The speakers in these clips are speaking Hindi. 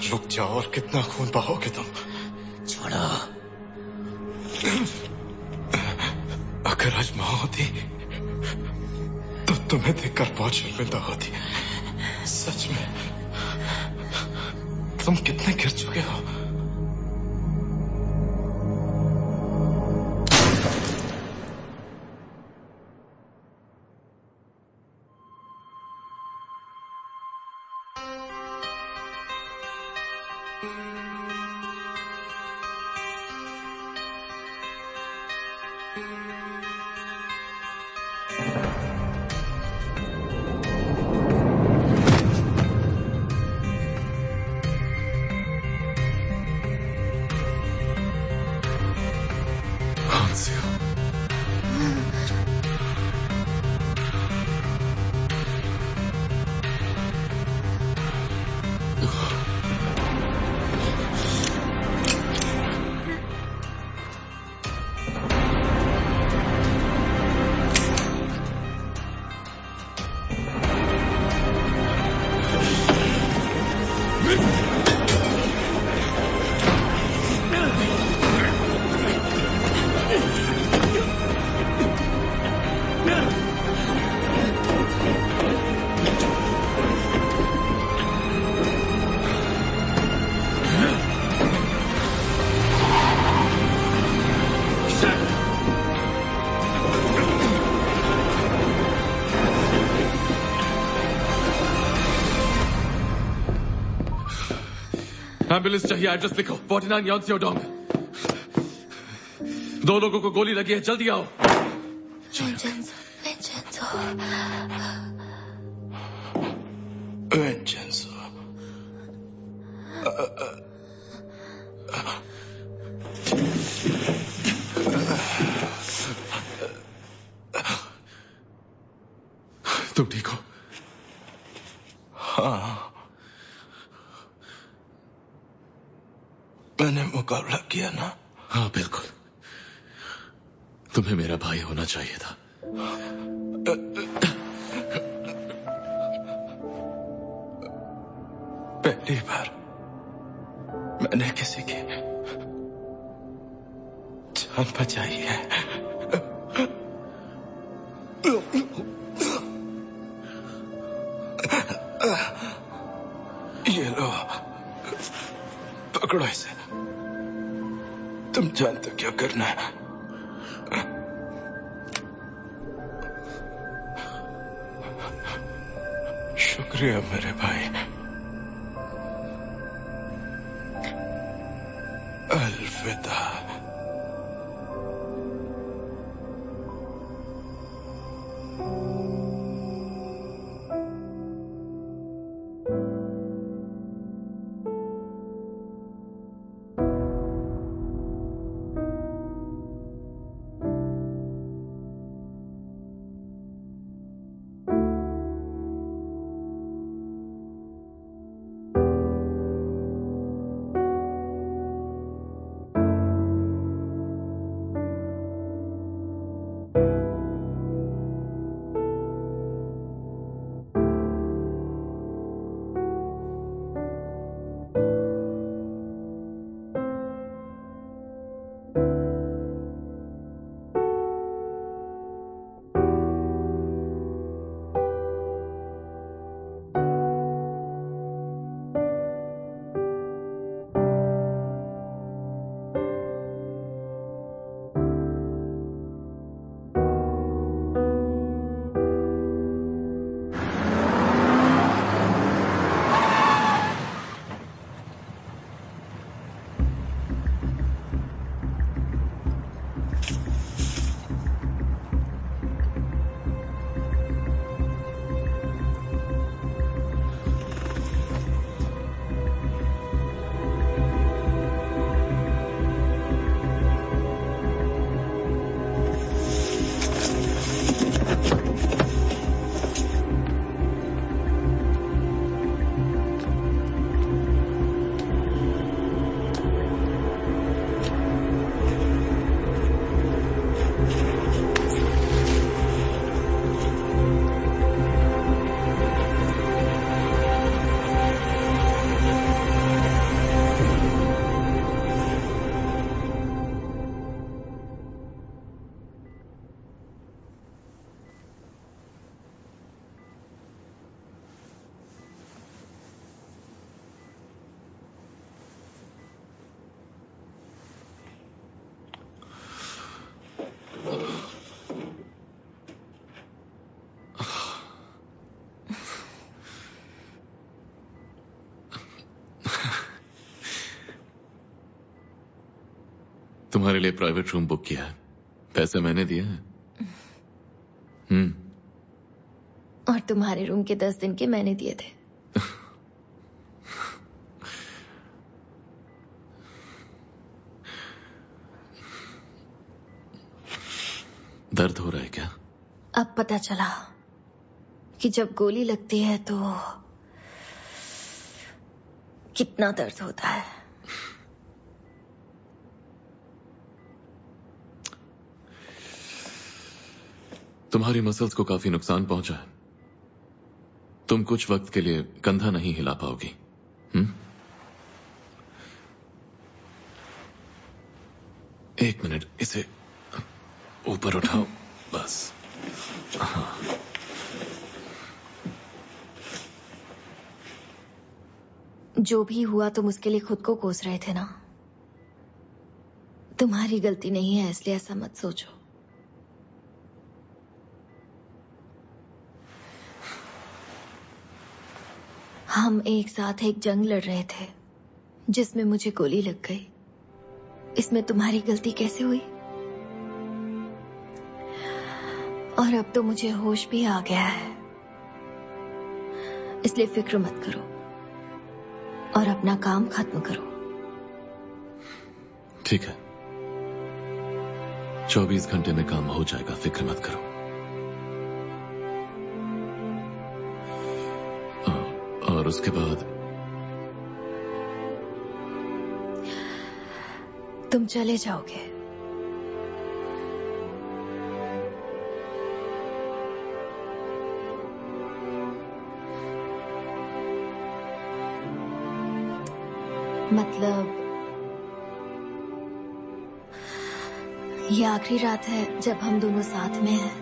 रुक जाओ और कितना खून बहाओगे तुम? छोड़ो। अगर आज मां होती तो तुम्हें देखकर बहुत शर्मिंदा होती। सच में तुम कितने गिर चुके हो। एम्बुलेंस चाहिए, एड्रेस लिखो। 49 यांसियोडोंग। 2 लोगों को गोली लगी है, जल्दी आओ। विंचेंजो। तुम ठीक हो? हाँ, मैंने मुकाबला किया ना। हाँ बिल्कुल, तुम्हें मेरा भाई होना चाहिए था। पहली बार मैंने किसी की जान बचाई है। ये लो, पकड़ो इसे। तुम जानते हो क्या करना है। शुक्रिया मेरे भाई। अलविदा। तुम्हारे लिए प्राइवेट रूम बुक किया है, पैसे मैंने दिए हैं। और तुम्हारे रूम के 10 दिन के मैंने दिए थे। दर्द हो रहा है क्या? अब पता चला कि जब गोली लगती है तो कितना दर्द होता है। तुम्हारी मसल्स को काफी नुकसान पहुंचा है। तुम कुछ वक्त के लिए कंधा नहीं हिला पाओगी। एक मिनट, इसे ऊपर उठाओ बस। हाँ। जो भी हुआ तुम उसके लिए खुद को कोस रहे थे ना। तुम्हारी गलती नहीं है, इसलिए ऐसा मत सोचो। हम एक साथ एक जंग लड़ रहे थे जिसमें मुझे गोली लग गई। इसमें तुम्हारी गलती कैसे हुई? और अब तो मुझे होश भी आ गया है, इसलिए फिक्र मत करो और अपना काम खत्म करो। ठीक है, 24 घंटे में काम हो जाएगा, फिक्र मत करो। और उसके बाद तुम चले जाओगे। मतलब ये आखिरी रात है जब हम दोनों साथ में हैं।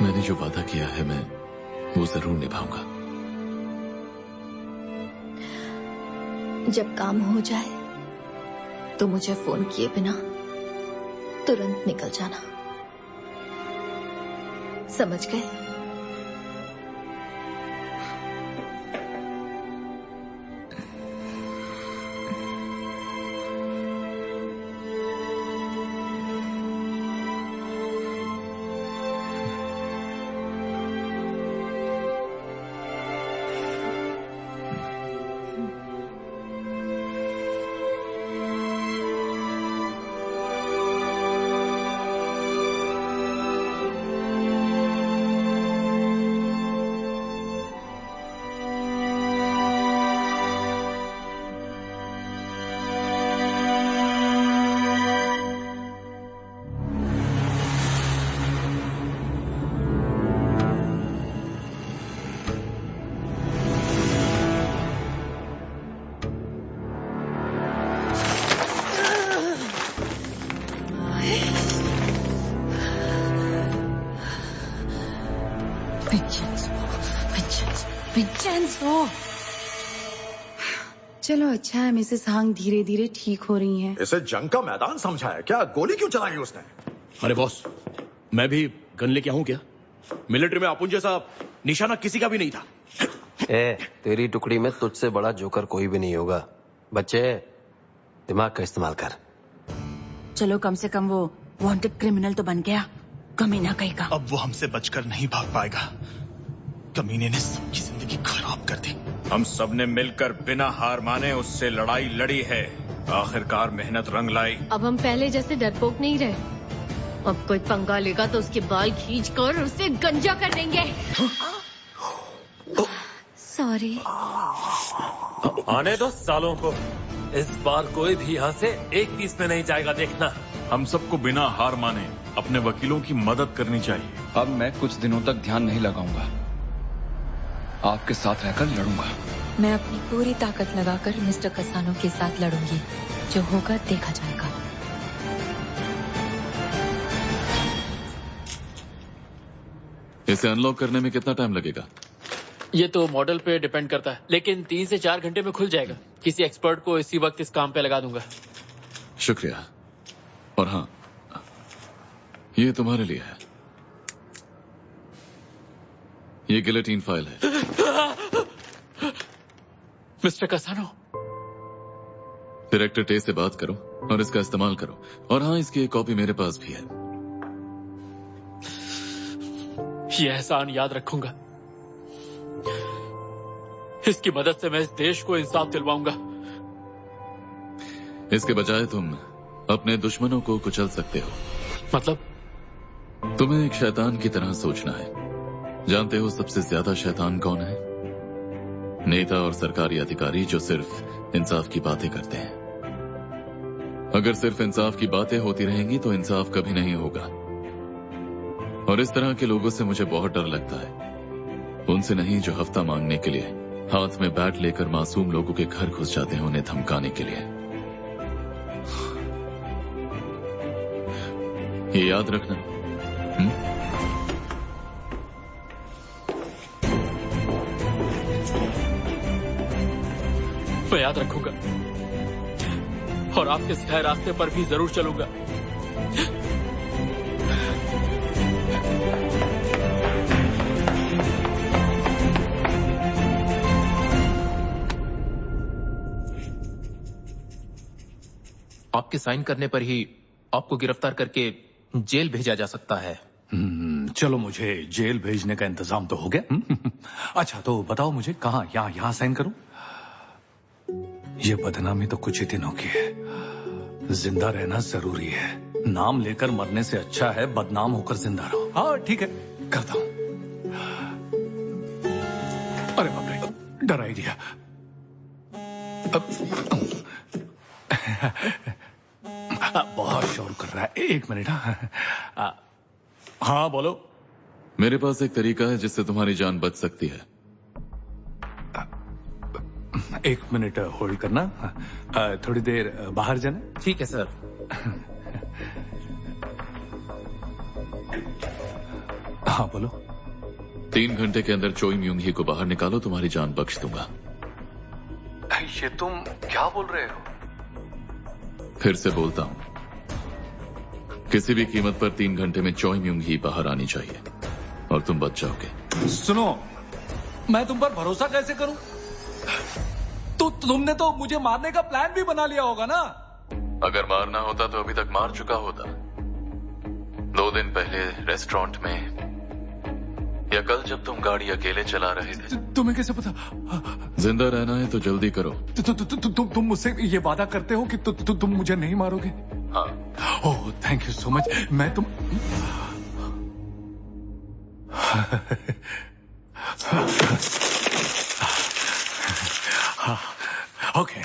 मैंने जो वादा किया है मैं वो जरूर निभाऊंगा। जब काम हो जाए तो मुझे फोन किए बिना तुरंत निकल जाना, समझ गए? चलो अच्छा है, मिसेस हांग धीरे धीरे ठीक हो रही हैं। इसे जंग का मैदान समझा है क्या? गोली क्यों चलाई उसने? अरे बॉस, मैं भी गन लेके आऊं क्या? मिलिट्री में अपुन जैसा निशाना किसी का भी नहीं था। तेरी टुकड़ी में तुझसे बड़ा जोकर कोई भी नहीं होगा। बच्चे, दिमाग का इस्तेमाल कर। चलो कम से कम वो वांटेड क्रिमिनल तो बन गया, कमीना कहीं का। अब वो हमसे बचकर नहीं भाग पाएगा। कमीने ने सबकी जिंदगी खराब कर दी। हम सब ने मिलकर बिना हार माने उससे लड़ाई लड़ी है, आखिरकार मेहनत रंग लाई। अब हम पहले जैसे डरपोक नहीं रहे। अब कोई पंगा लेगा तो उसके बाल खींचकर उसे गंजा कर देंगे। सॉरी। आने दो सालों को, इस बार कोई भी यहाँ से एक पीस में नहीं जाएगा, देखना। हम सबको बिना हार माने अपने वकीलों की मदद करनी चाहिए। अब मैं कुछ दिनों तक ध्यान नहीं लगाऊंगा, आपके साथ रहकर लड़ूंगा। मैं अपनी पूरी ताकत लगाकर मिस्टर कसानो के साथ लड़ूंगी। जो होगा देखा जाएगा। इसे अनलॉक करने में कितना टाइम लगेगा? ये तो मॉडल पे डिपेंड करता है, लेकिन 3 से 4 घंटे में खुल जाएगा। किसी एक्सपर्ट को इसी वक्त इस काम पे लगा दूंगा। शुक्रिया। और हाँ, ये तुम्हारे लिए है। ये गिलेटिन फाइल है। मिस्टर कसानो, डायरेक्टर टे से बात करो और इसका इस्तेमाल करो। और हाँ, इसकी एक कॉपी मेरे पास भी है। ये एहसान याद रखूंगा। इसकी मदद से मैं इस देश को इंसाफ दिलवाऊंगा। इसके बजाय तुम अपने दुश्मनों को कुचल सकते हो। मतलब? तुम्हें एक शैतान की तरह सोचना है। जानते हो सबसे ज्यादा शैतान कौन है? नेता और सरकारी अधिकारी जो सिर्फ इंसाफ की बातें करते हैं। अगर सिर्फ इंसाफ की बातें होती रहेंगी तो इंसाफ कभी नहीं होगा। और इस तरह के लोगों से मुझे बहुत डर लगता है। उनसे नहीं जो हफ्ता मांगने के लिए हाथ में बैट लेकर मासूम लोगों के घर घुस जाते हैं उन्हें धमकाने के लिए। ये याद रखना। मैं याद रखूंगा और आपके सिखाए रास्ते पर भी जरूर चलूंगा। आपके साइन करने पर ही आपको गिरफ्तार करके जेल भेजा जा सकता है। चलो, मुझे जेल भेजने का इंतजाम तो हो गया। अच्छा, तो बताओ मुझे कहाँ, यहाँ साइन करूं? ये बदनामी तो कुछ ही दिनों की है। जिंदा रहना जरूरी है। नाम लेकर मरने से अच्छा है बदनाम होकर जिंदा रहो। हाँ ठीक है, करता हूं। अरे बाप रे, डरा ही दिया। बहुत शोर कर रहा है। एक मिनट। हाँ बोलो। मेरे पास एक तरीका है जिससे तुम्हारी जान बच सकती है। एक मिनट होल्ड करना। थोड़ी देर बाहर जाना। ठीक है सर। हाँ बोलो। 3 घंटे के अंदर चोई म्यूंग ही को बाहर निकालो, तुम्हारी जान बख्श दूंगा। ये तुम क्या बोल रहे हो? फिर से बोलता हूं, किसी भी कीमत पर 3 घंटे में चोई म्यूंग ही बाहर आनी चाहिए और तुम बच जाओगे। सुनो, मैं तुम पर भरोसा कैसे करूं? तो तुमने तो मुझे मारने का प्लान भी बना लिया होगा ना? अगर मारना होता तो अभी तक मार चुका होता। 2 दिन पहले रेस्टोरेंट में, या कल जब तुम गाड़ी अकेले चला रहे थे। तुम्हें कैसे पता? जिंदा रहना है तो जल्दी करो। तुम मुझसे ये वादा करते हो कि तुम मुझे नहीं मारोगे? हाँ। ओह, थैंक यू सो मच। मैं तुम ओके।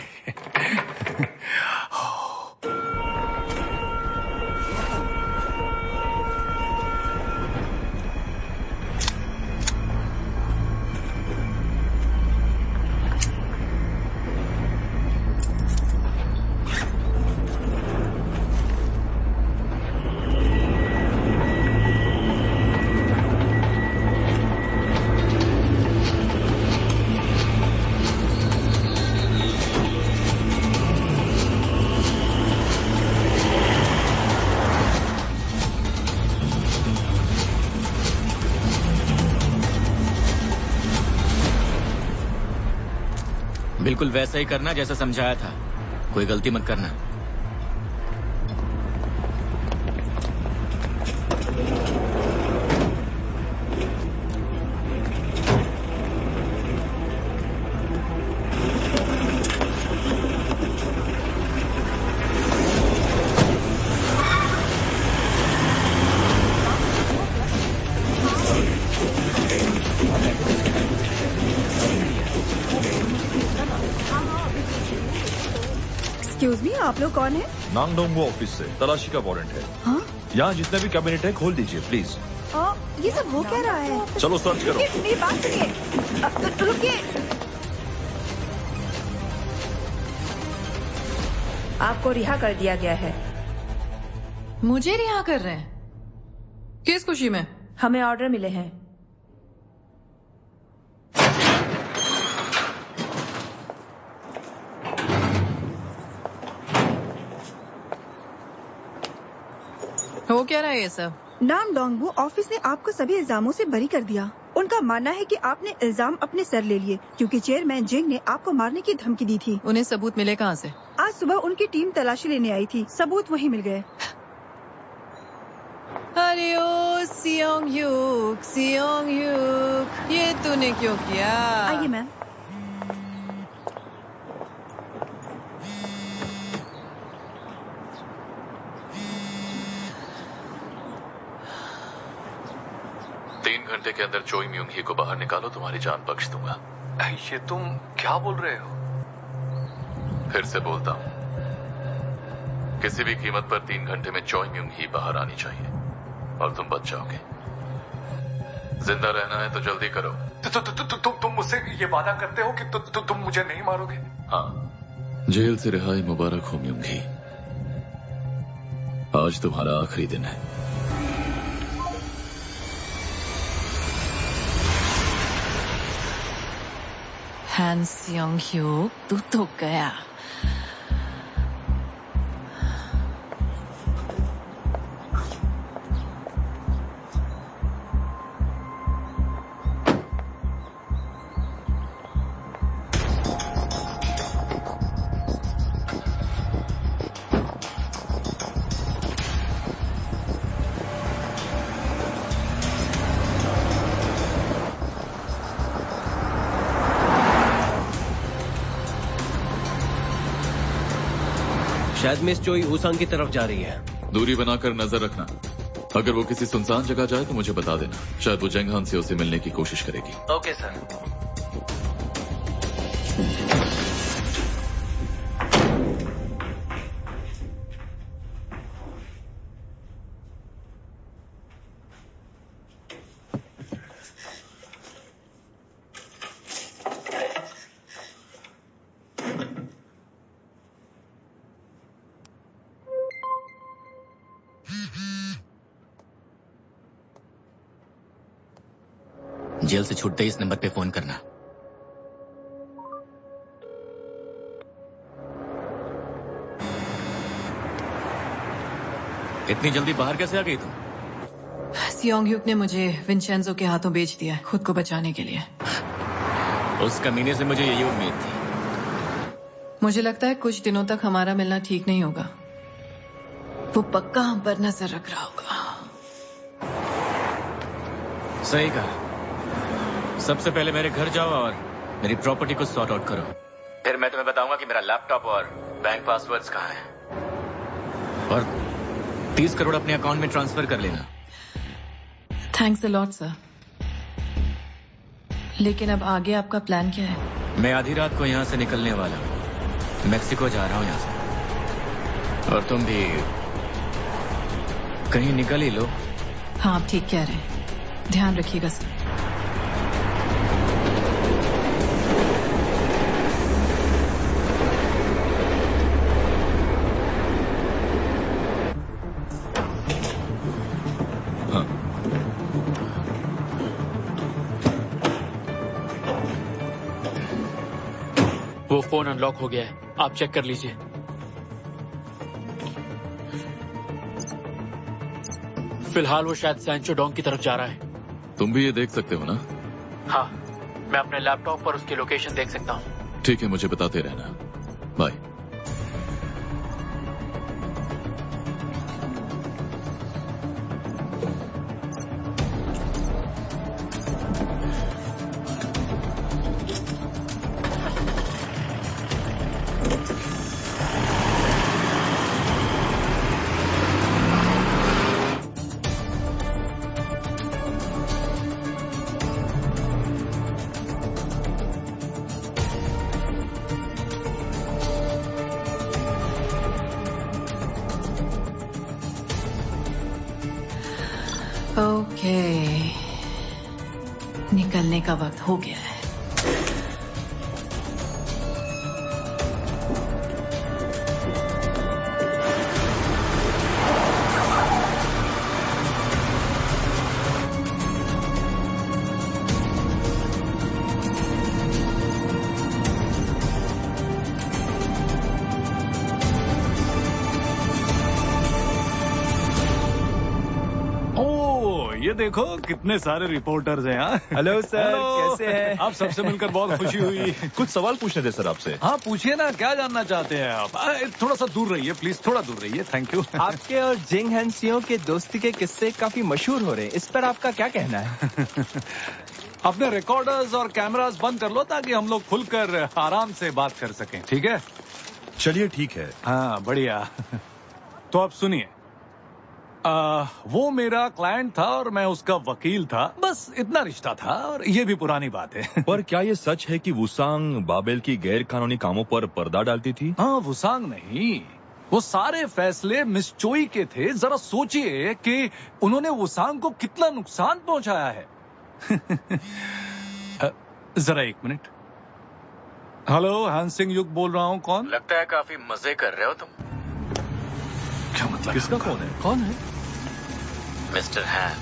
बिल्कुल वैसा ही करना जैसा समझाया था। कोई गलती मत करना। एक्सक्यूज मी, आप लोग कौन है? नांगडोंगो ऑफिस से तलाशी का वारंट है। हाँ? यहाँ जितने भी कैबिनेट है खोल दीजिए प्लीज। ये सब हो क्या रहा है? चलो सर्च करो। मेरी बात सुनिए। रुकिए। आपको रिहा कर दिया गया है। मुझे रिहा कर रहे हैं? किस खुशी में? हमें ऑर्डर मिले हैं। हो क्या रहा है ये सब? नामडोंगबू ऑफिस ने आपको सभी इल्जामों से बरी कर दिया। उनका मानना है कि आपने इल्जाम अपने सर ले लिए क्योंकि चेयरमैन जिंग ने आपको मारने की धमकी दी थी। उन्हें सबूत मिले कहाँ से? आज सुबह उनकी टीम तलाशी लेने आई थी, सबूत वहीं मिल गए। अरे ओ सियोंग यूक, ये तूने क्यों किया? आइए मैम। घंटे के अंदर चोई म्यूंग ही को बाहर निकालो, तुम्हारी जान बख्श दूंगा। ये तुम क्या बोल रहे हो? फिर से बोलता हूँ, किसी भी कीमत पर 3 घंटे में चोई म्यूंग ही बाहर आनी चाहिए और तुम बच जाओगे। जिंदा रहना है तो जल्दी करो। तुम मुझसे ये वादा करते हो कि तुम मुझे नहीं मारोगे? हाँ, जेल से रिहाई मुबारक हो म्यूंग ही। आज तुम्हारा आखिरी दिन है। Han Seong-hyuk, तू तो गया। शायद मिस चोई ऊसांग की तरफ जा रही है। दूरी बनाकर नजर रखना। अगर वो किसी सुनसान जगह जाए तो मुझे बता देना। शायद वो जंगहान से उसे मिलने की कोशिश करेगी। Okay sir. जेल से छूटते ही इस नंबर पे फोन करना। इतनी जल्दी बाहर कैसे आ गई तुम? सियोंग-ह्यूक ने मुझे विंचेंजो के हाथों बेच दिया है, खुद को बचाने के लिए। उस कमीने से मुझे यही उम्मीद थी। मुझे लगता है कुछ दिनों तक हमारा मिलना ठीक नहीं होगा। वो पक्का हम पर नजर रख रहा होगा। सही कहा। सबसे पहले मेरे घर जाओ और मेरी प्रॉपर्टी को सॉर्ट आउट करो। फिर मैं तुम्हें बताऊंगा कि मेरा लैपटॉप और बैंक पासवर्ड्स कहाँ हैं। और 30 करोड़ अपने अकाउंट में ट्रांसफर कर लेना। Thanks a lot sir. लेकिन अब आगे आपका प्लान क्या है? मैं आधी रात को यहाँ से निकलने वाला हूँ। मेक्सिको जा रहा हूँ यहाँ से। और तुम भी कहीं निकल ही लो। हाँ, आप ठीक कह रहे हैं। ध्यान रखिएगा सर। वो फोन अनलॉक हो गया है, आप चेक कर लीजिए। फिलहाल वो शायद सैंचो डोंग की तरफ जा रहा है। तुम भी ये देख सकते हो ना? हाँ, मैं अपने लैपटॉप पर उसकी लोकेशन देख सकता हूँ। ठीक है, मुझे बताते रहना। बाय। ओके, निकलने का वक्त हो गया है। ये ये देखो कितने सारे रिपोर्टर्स हैं यहाँ। हेलो सर, कैसे हैं? आप सबसे मिलकर बहुत खुशी हुई। कुछ सवाल पूछने थे सर आपसे। हाँ पूछिए ना, क्या जानना चाहते हैं आप? थोड़ा सा दूर रहिए प्लीज, थोड़ा दूर रहिए। Thank you. आपके और जिंग हैंसियो के दोस्ती के किस्से काफी मशहूर हो रहे हैं, इस पर आपका क्या कहना है? अपने रिकॉर्डर्स और कैमरास बंद कर लो ताकि हम लोग खुलकर आराम से बात कर सकें, ठीक है? चलिए ठीक है। हाँ बढ़िया। तो आप सुनिए, वो मेरा क्लाइंट था और मैं उसका वकील था, बस इतना रिश्ता था और ये भी पुरानी बात है। पर क्या ये सच है कि वुसांग बाबेल की गैर कानूनी कामों पर पर्दा डालती थी? हाँ वुसांग नहीं, वो सारे फैसले मिस चोई के थे। जरा सोचिए कि उन्होंने वुसांग को कितना नुकसान पहुंचाया है। जरा एक मिनट। हेलो, हानसिंग युग बोल रहा हूँ। कौन? लगता है काफी मजे कर रहे हो तुम। क्या मतलब? किसका फोन है? कौन है? मिस्टर हैन,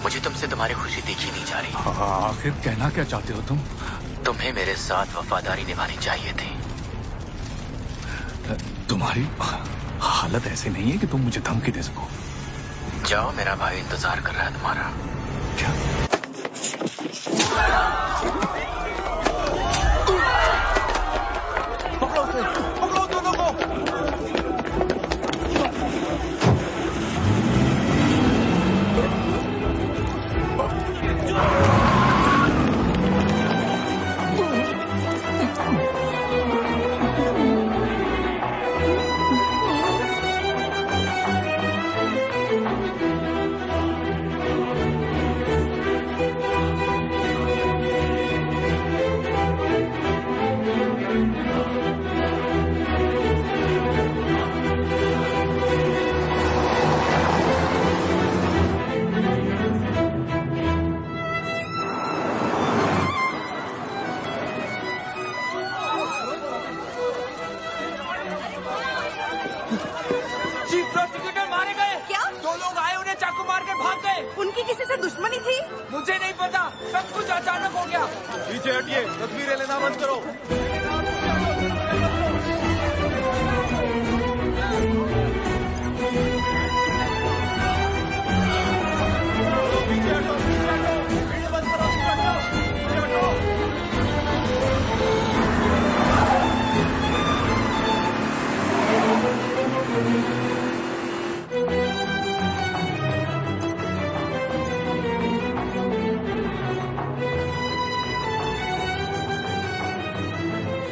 मुझे तुमसे तुम्हारी खुशी देखी नहीं जा रही। आखिर कहना क्या चाहते हो तुम? तुम्हें मेरे साथ वफादारी निभानी चाहिए थी। तुम्हारी हालत ऐसी नहीं है कि तुम मुझे धमकी दे सको। जाओ, मेरा भाई इंतजार कर रहा है तुम्हारा। क्या? पकड़ो उसे, पकड़ो दोनों को। उनकी किसी से दुश्मनी थी? मुझे नहीं पता, सब कुछ अचानक हो गया। पीछे हटिए, तस्वीरें लेना बंद करो।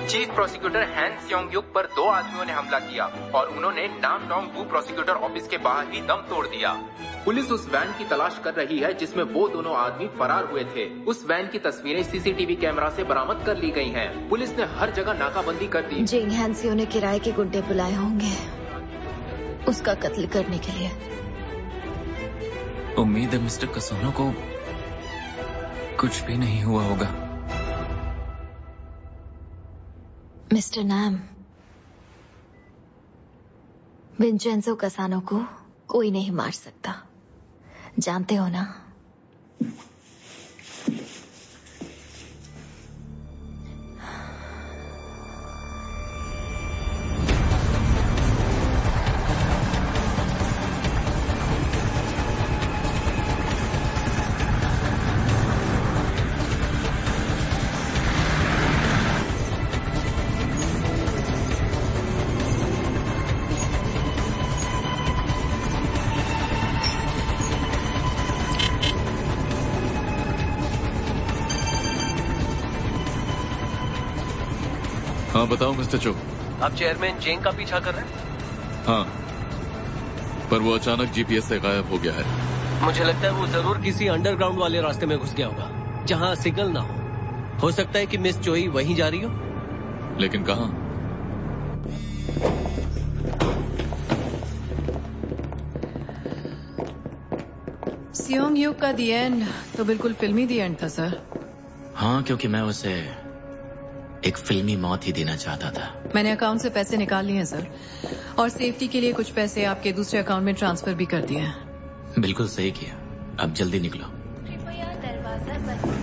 चीफ प्रोसिक्यूटर हैन स्योंग युक पर 2 आदमियों ने हमला किया और उन्होंने नाम नोंग बू प्रोसिक्यूटर ऑफिस के बाहर ही दम तोड़ दिया। पुलिस उस वैन की तलाश कर रही है जिसमें वो दोनों आदमी फरार हुए थे। उस वैन की तस्वीरें सीसीटीवी कैमरा से बरामद कर ली गई हैं। पुलिस ने हर जगह नाकाबंदी कर दी। जिंग हैंसियो ने किराए के गुंडे बुलाए होंगे उसका कत्ल करने के लिए। उम्मीद है मिस्टर कसानो को कुछ भी नहीं हुआ होगा। मिस्टर नाम, विंचेंजो कसानो को कोई नहीं मार सकता, जानते हो ना? हाँ बताओ मिस्टर चो। आप चेयरमैन जेंग का पीछा कर रहे हैं? हाँ, पर वो अचानक जीपीएस से गायब हो गया है। मुझे लगता है वो जरूर किसी अंडरग्राउंड वाले रास्ते में घुस गया होगा जहाँ सिग्नल ना हो सकता है कि मिस चोई वहीं जा रही हो। लेकिन कहाँ? सियोंग युग का दी एंड तो बिल्कुल फिल्मी दी एंड था सर। हाँ, क्योंकि मैं उसे एक फिल्मी मौत ही देना चाहता था। मैंने अकाउंट से पैसे निकाल लिए हैं सर, और सेफ्टी के लिए कुछ पैसे आपके दूसरे अकाउंट में ट्रांसफर भी कर दिए हैं। बिल्कुल सही किया, अब जल्दी निकलो। कृपया दरवाजा बंद।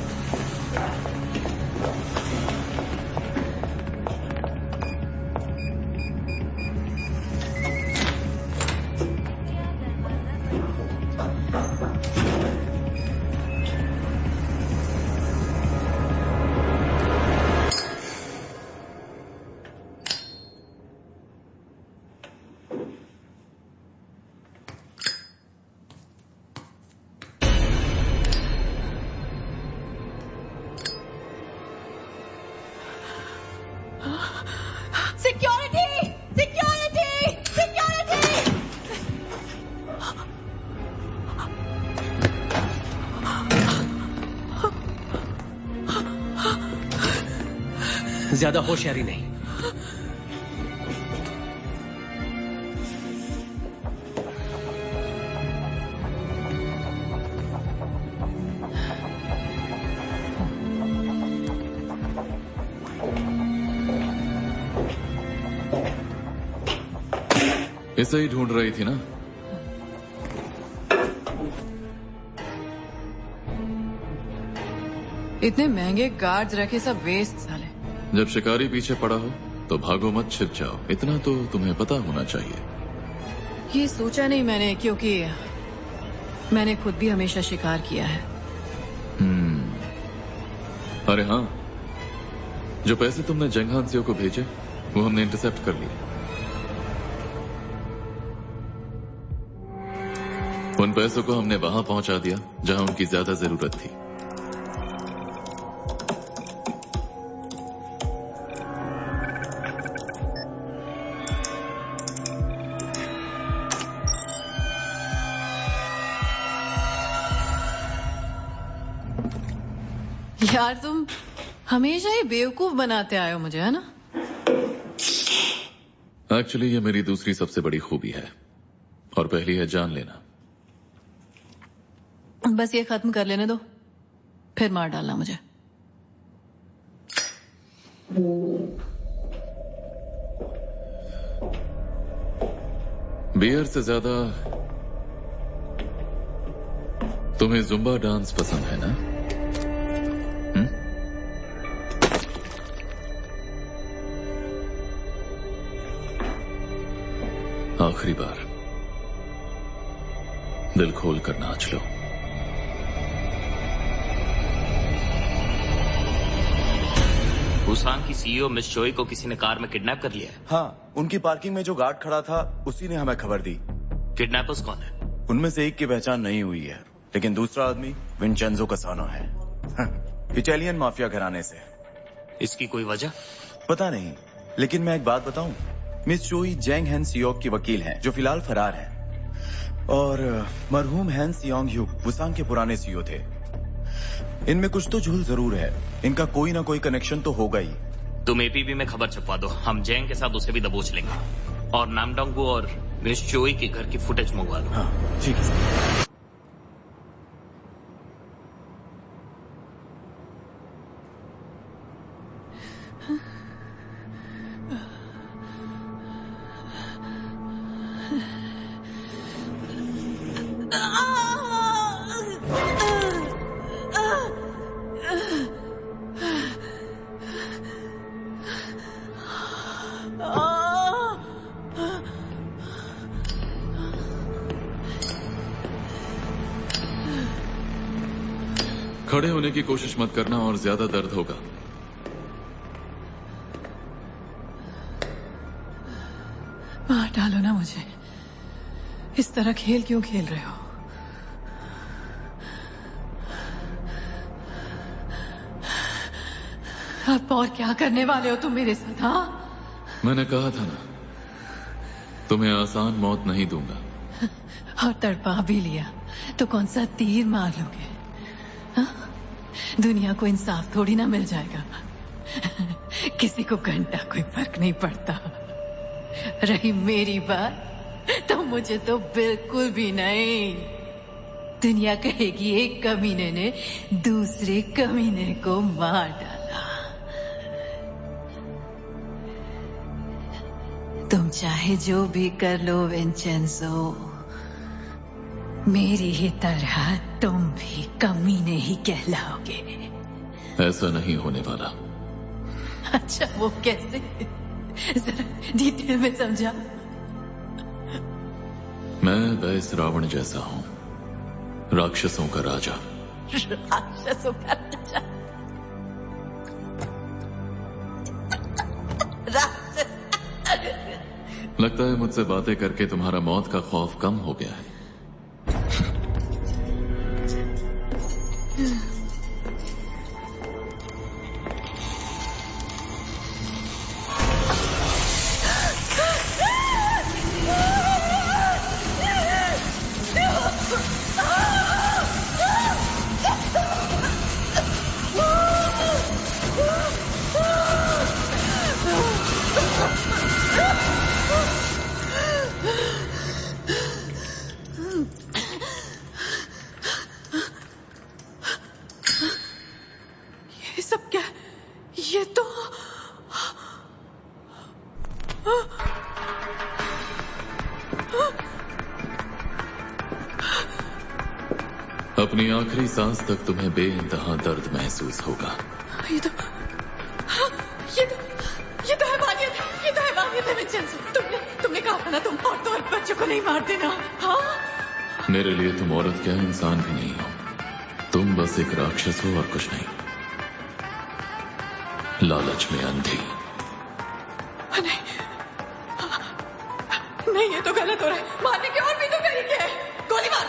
Security, security, security. ज्यादा होशियारी नहीं। इसे ही ढूंढ रही थी ना? इतने महंगे गार्ड्स रखे, सब वेस्ट साले। जब शिकारी पीछे पड़ा हो तो भागो मत, छिप जाओ। इतना तो तुम्हें पता होना चाहिए। ये सोचा नहीं मैंने, क्योंकि मैंने खुद भी हमेशा शिकार किया है। अरे हाँ, जो पैसे तुमने जेंग हांसियो को भेजे वो हमने इंटरसेप्ट कर लिए। उन पैसों को हमने वहां पहुंचा दिया जहां उनकी ज्यादा जरूरत थी। यार तुम हमेशा ही बेवकूफ बनाते आए हो मुझे, है ना? एक्चुअली ये मेरी दूसरी सबसे बड़ी खूबी है, और पहली है जान लेना। बस ये खत्म कर लेने दो, फिर मार डालना मुझे। बियर से ज्यादा तुम्हें जुम्बा डांस पसंद है ना? आखिरी बार दिल खोल कर नाच लो। बुसांग की सीईओ मिस चोई को किसी ने कार में किडनैप कर लिया है। हाँ, उनकी पार्किंग में जो गार्ड खड़ा था उसी ने हमें खबर दी। किडनैपर्स कौन है? उनमें से एक की पहचान नहीं हुई है, लेकिन दूसरा आदमी विंचेंजो कसानो है। इटालियन माफिया घराने से। इसकी कोई वजह? पता नहीं, लेकिन मैं एक बात बताऊं, मिस चोई जेंग हैन सियोंग की वकील हैं, जो फिलहाल फरार हैं। और मरहूम हैन सियोंग ह्यूक बुसांग के पुराने सीईओ थे। इनमें कुछ तो झूल जरूर है, इनका कोई ना कोई कनेक्शन तो होगा ही। तुम एपीबी में खबर छपवा दो, हम जेंग के साथ उसे भी दबोच लेंगे। और नामडोंगबू और मिस चोई के घर की फुटेज मंगवा लो। हाँ, ठीक है। खड़े होने की कोशिश मत करना और ज्यादा दर्द होगा। मार डालो ना मुझे। इस तरह खेल क्यों खेल रहे हो? अब और क्या करने वाले हो तुम मेरे साथ? हाँ, मैंने कहा था ना, तुम्हें आसान मौत नहीं दूंगा। और तड़पा भी लिया तो कौन सा तीर मार लोगे? हाँ? दुनिया को इंसाफ थोड़ी ना मिल जाएगा। किसी को घंटा कोई फर्क नहीं पड़ता। रही मेरी बात, तो मुझे तो बिल्कुल भी नहीं। दुनिया कहेगी एक कमीने ने दूसरे कमीने को मार डाला। तुम चाहे जो भी कर लो विंचेंजो, मेरी ही तरह तुम भी कमीने ही कहलाओगे। ऐसा नहीं होने वाला। अच्छा, वो कैसे? जरा डिटेल में समझा। मैं वैस रावण जैसा हूँ, राक्षसों का राजा। राक्षसों का राजा? लगता है मुझसे बातें करके तुम्हारा मौत का खौफ कम हो गया है। क्या ये तो अपनी आखिरी सांस तक तुम्हें बेइंतहा दर्द महसूस होगा। ये तो हैवानियत है, ये तो हैवानियत है विंसेंजो। तुमने कहा था ना तुम औरतों और बच्चों को नहीं मार देना। हाँ मेरे लिए तुम औरत क्या इंसान भी नहीं हो, तुम बस एक राक्षस हो और कुछ नहीं। लालच में अंधी। नहीं ये तो गलत हो रहा है। मारने के और भी तो तरीके हैं। गोली मार,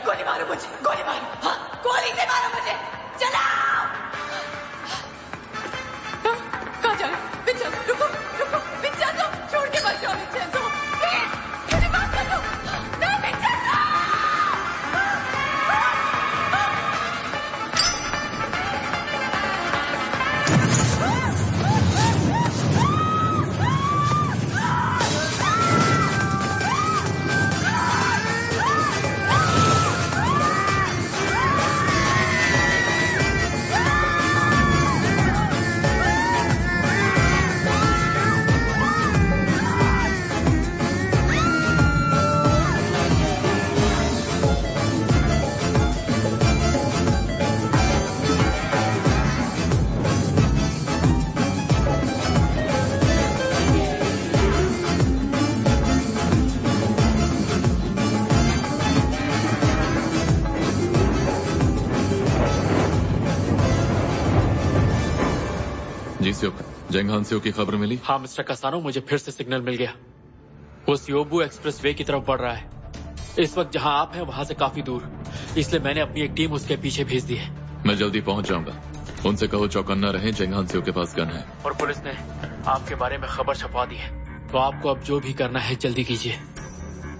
गोली मारो मुझे, गोली मारो। हाँ गोली से मारो मुझे, चलाओ। कहाँ जा रहे विंसेंजो? रुको विंसेंजो, छोड़ के मत जाओ विंसेंजो, प्लीज मुझे माफ कर दो। नहीं विंसेंजो। जेंग हांसियो की खबर मिली? हाँ मिस्टर कसानो, मुझे फिर से सिग्नल मिल गया। वो सियोबू एक्सप्रेस वे की तरफ बढ़ रहा है। इस वक्त जहाँ आप हैं वहां से काफी दूर, इसलिए मैंने अपनी एक टीम उसके पीछे भेज दी है। मैं जल्दी पहुंच जाऊंगा। उनसे कहो चौकन्ना रहे, जेंग हांसियो के पास गन है। और पुलिस ने आपके बारे में खबर छपवा दी है, तो आपको अब जो भी करना है जल्दी कीजिए।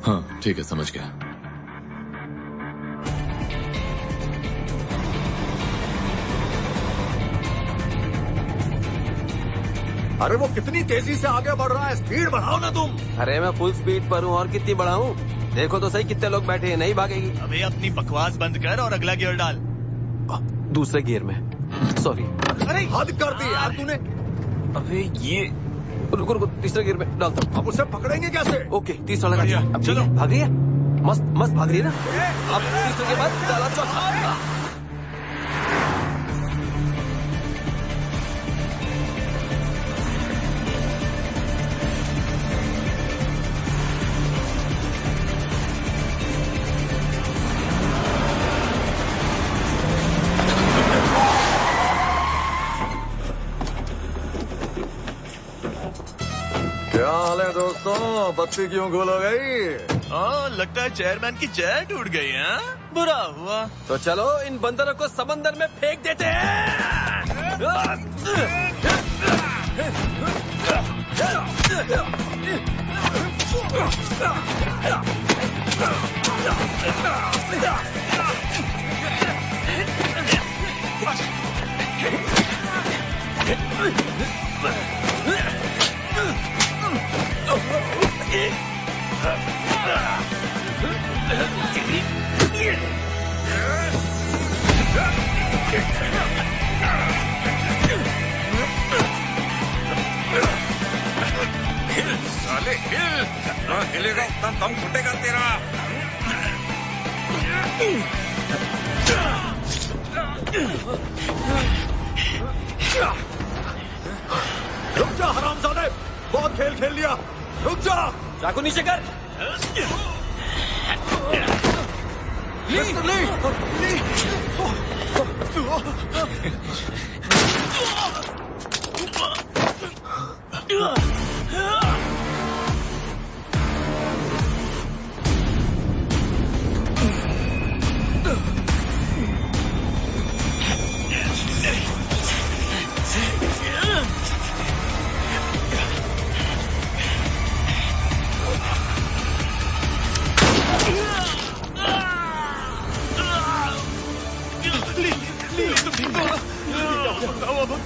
हाँ ठीक है, समझ गया। अरे वो कितनी तेजी से आगे बढ़ रहा है, स्पीड बढ़ाओ ना तुम। अरे मैं फुल स्पीड पर हूँ, और कितनी बढ़ाऊं? देखो तो सही कितने लोग बैठे हैं, नहीं भागेगी। अबे अपनी बकवास बंद कर और अगला गियर डाल। दूसरे गियर में, सॉरी। अरे हद कर दी यार तूने। अबे ये रुको तीसरे गियर में डालता हूँ। अब उसे पकड़ेंगे कैसे? ओके तीसरा लगा। चलो भाग रही है, मस्त भाग रही है ना। अब तीसरे के बाद डाला चौथा। क्या हाल है दोस्तों? बत्ती क्यों गुल हो गई? लगता है चेयरमैन की चेयर टूट गई है। बुरा हुआ। तो चलो इन बंदरों को समंदर में फेंक देते साले हिल, ना हिलेगा उतना दम घुटेगा तेरा। रुक जा हरामजादे, बहुत खेल खेल लिया, रुक जा। चाकू नीचे कर। मिस्टर ली।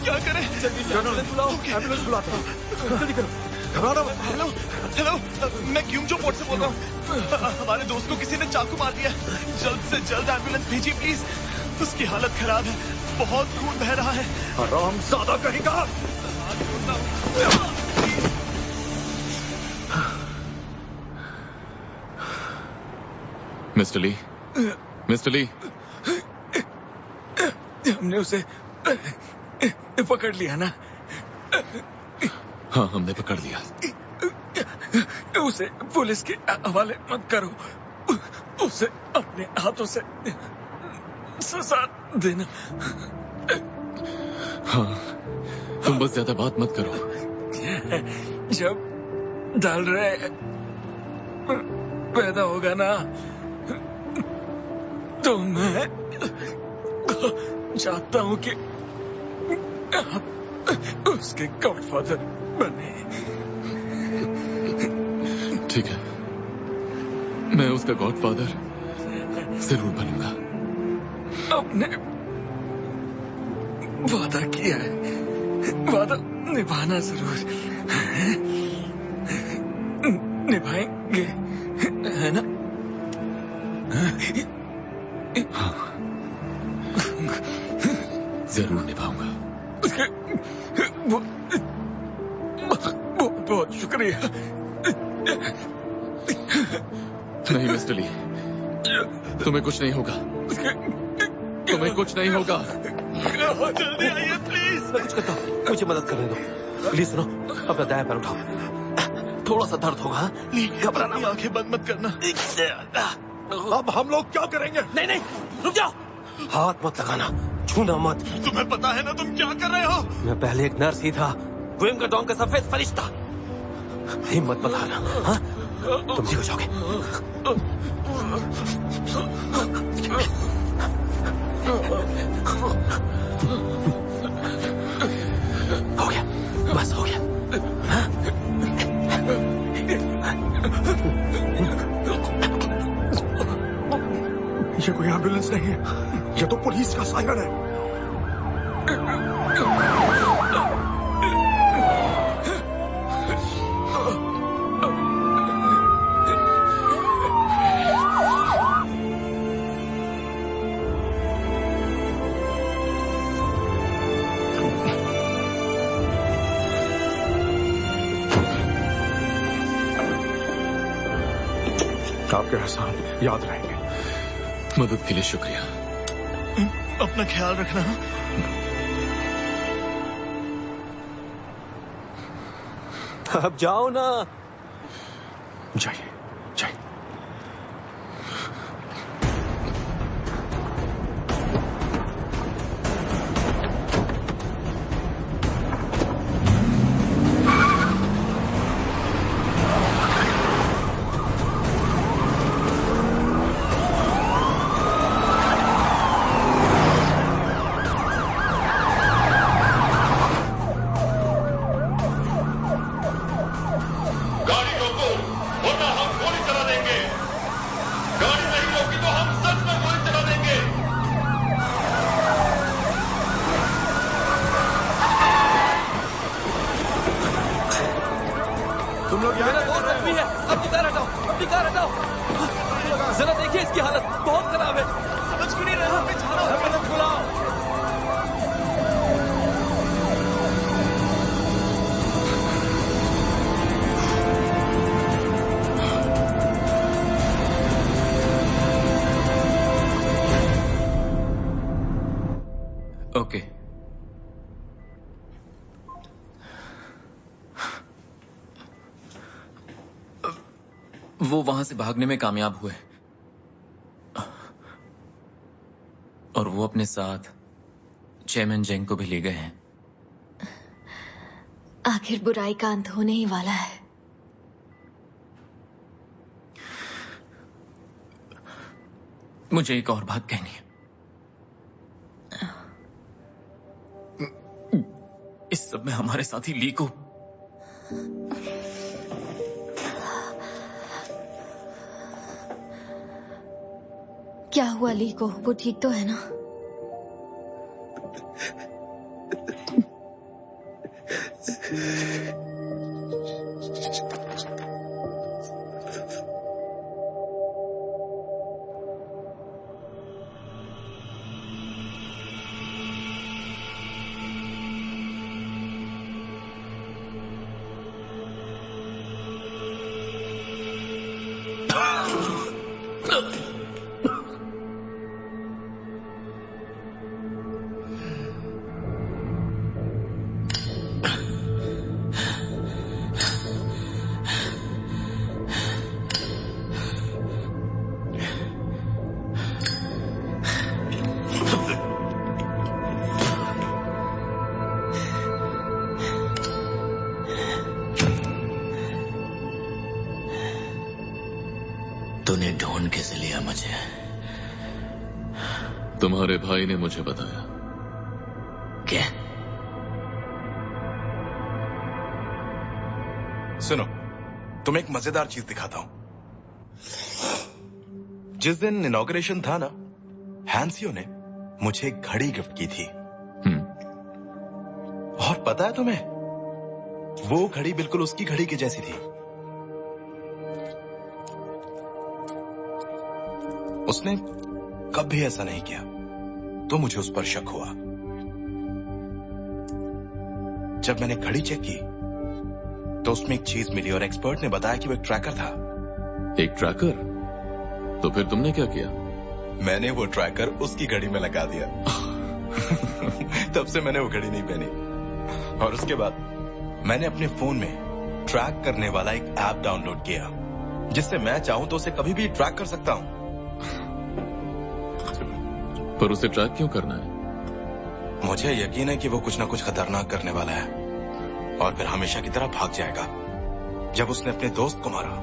क्या करें? एम्बुलेंस बुलाता हूँ, जल्दी करो, घबराना मत। हेलो, मैं क्यूमजो पोर्ट से बोल रहा हूँ। हमारे दोस्त को किसी ने चाकू मार दिया। जल्द से जल्द एम्बुलेंस भेजिए प्लीज, उसकी हालत खराब है। बहुत खून बह रहा है। हरामजादा कहेगा। मिस्टर ली, मिस्टर ली, हमने उसे पकड़ लिया ना? हाँ, हमने पकड़ लिया। उसे पुलिस के हवाले मत करो। उसे अपने हाथों से सजा देना। हाँ, तुम बस ज्यादा बात मत करो। जब डाल रहे पैदा होगा ना, तो मैं चाहता हूं कि आप उसके गॉडफादर बने। ठीक है, मैं उसका गॉडफादर जरूर बनूंगा। आपने वादा किया है, वादा निभाना जरूर निभाएंगे, है ना? हाँ, जरूर निभाऊंगा। बहुत बहुत शुक्रिया। नहीं मिस्टर ली, तुम्हें कुछ नहीं होगा, तुम्हें कुछ नहीं होगा। जल्दी आइए प्लीज। मैं कुछ करता हूँ, मुझे मदद करने दो। प्लीज सुनो, अपना दायां पैर उठाओ। थोड़ा सा दर्द होगा। घबराना, आंखें बंद मत करना। अब हम लोग क्या करेंगे? नहीं नहीं, रुक जाओ। हाथ मत लगाना, छूना मत। तुम्हें पता है ना तुम क्या कर रहे हो? मैं पहले एक नर्स ही था, विम्बलडन का सफेद फरिश्ता। हिम्मत मत हारना, हाँ? तुम ठीक हो जाओगे। हो गया, बस हो गया। हाँ? ये कोई एम्बुलेंस नहीं है, ये तो पुलिस का सायरन है। आपके एहसान याद रहेंगे। मदद के लिए शुक्रिया। अपना ख्याल रखना। अब जाओ ना। जाइए जाइए। ओके। वो वहां से भागने में कामयाब हुए और वो अपने साथ चेयरमैन जेंग को भी ले गए हैं। आखिर बुराई का अंत होने ही वाला है। मुझे एक और बात कहनी है। इस सब में हमारे साथी ली को क्या हुआ ली को? वो ठीक तो है ना? तूने ढूंढ कैसे लिया मुझे? तुम्हारे भाई ने मुझे बताया। क्या? सुनो, तुम्हें एक मजेदार चीज दिखाता हूं। जिस दिन इनॉग्रेशन था ना, हैंसियो ने मुझे एक घड़ी गिफ्ट की थी। और पता है तुम्हें, वो घड़ी बिल्कुल उसकी घड़ी की जैसी थी। उसने कभी ऐसा नहीं किया, तो मुझे उस पर शक हुआ। जब मैंने घड़ी चेक की तो उसमें एक चीज मिली और एक्सपर्ट ने बताया कि वो एक ट्रैकर था। एक ट्रैकर? तो फिर तुमने क्या किया? मैंने वो ट्रैकर उसकी घड़ी में लगा दिया। तब से मैंने वो घड़ी नहीं पहनी। और उसके बाद मैंने अपने फोन में ट्रैक करने वाला एक ऐप डाउनलोड किया, जिससे मैं चाहूं तो उसे कभी भी ट्रैक कर सकता हूं। पर उसे ट्रैक क्यों करना है? मुझे यकीन है कि वो कुछ ना कुछ खतरनाक करने वाला है और फिर हमेशा की तरह भाग जाएगा। जब उसने अपने दोस्त को मारा,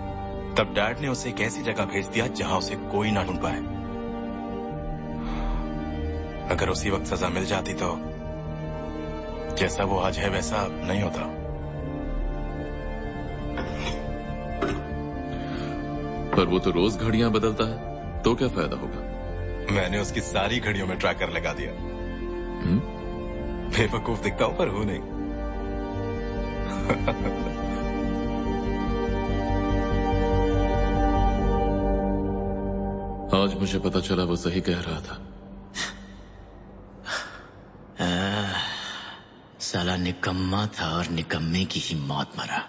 तब डैड ने उसे एक ऐसी जगह भेज दिया जहां उसे कोई ना ढूंढ पाए। अगर उसी वक्त सजा मिल जाती तो जैसा वो आज है वैसा नहीं होता। पर वो तो रोज घड़ियां बदलता है, तो क्या फायदा होगा? मैंने उसकी सारी घड़ियों में ट्रैकर लगा दिया। बेवकूफ दिखता हूं पर हूं नहीं। आज मुझे पता चला वो सही कह रहा था। साला निकम्मा था और निकम्मे की ही मौत मरा।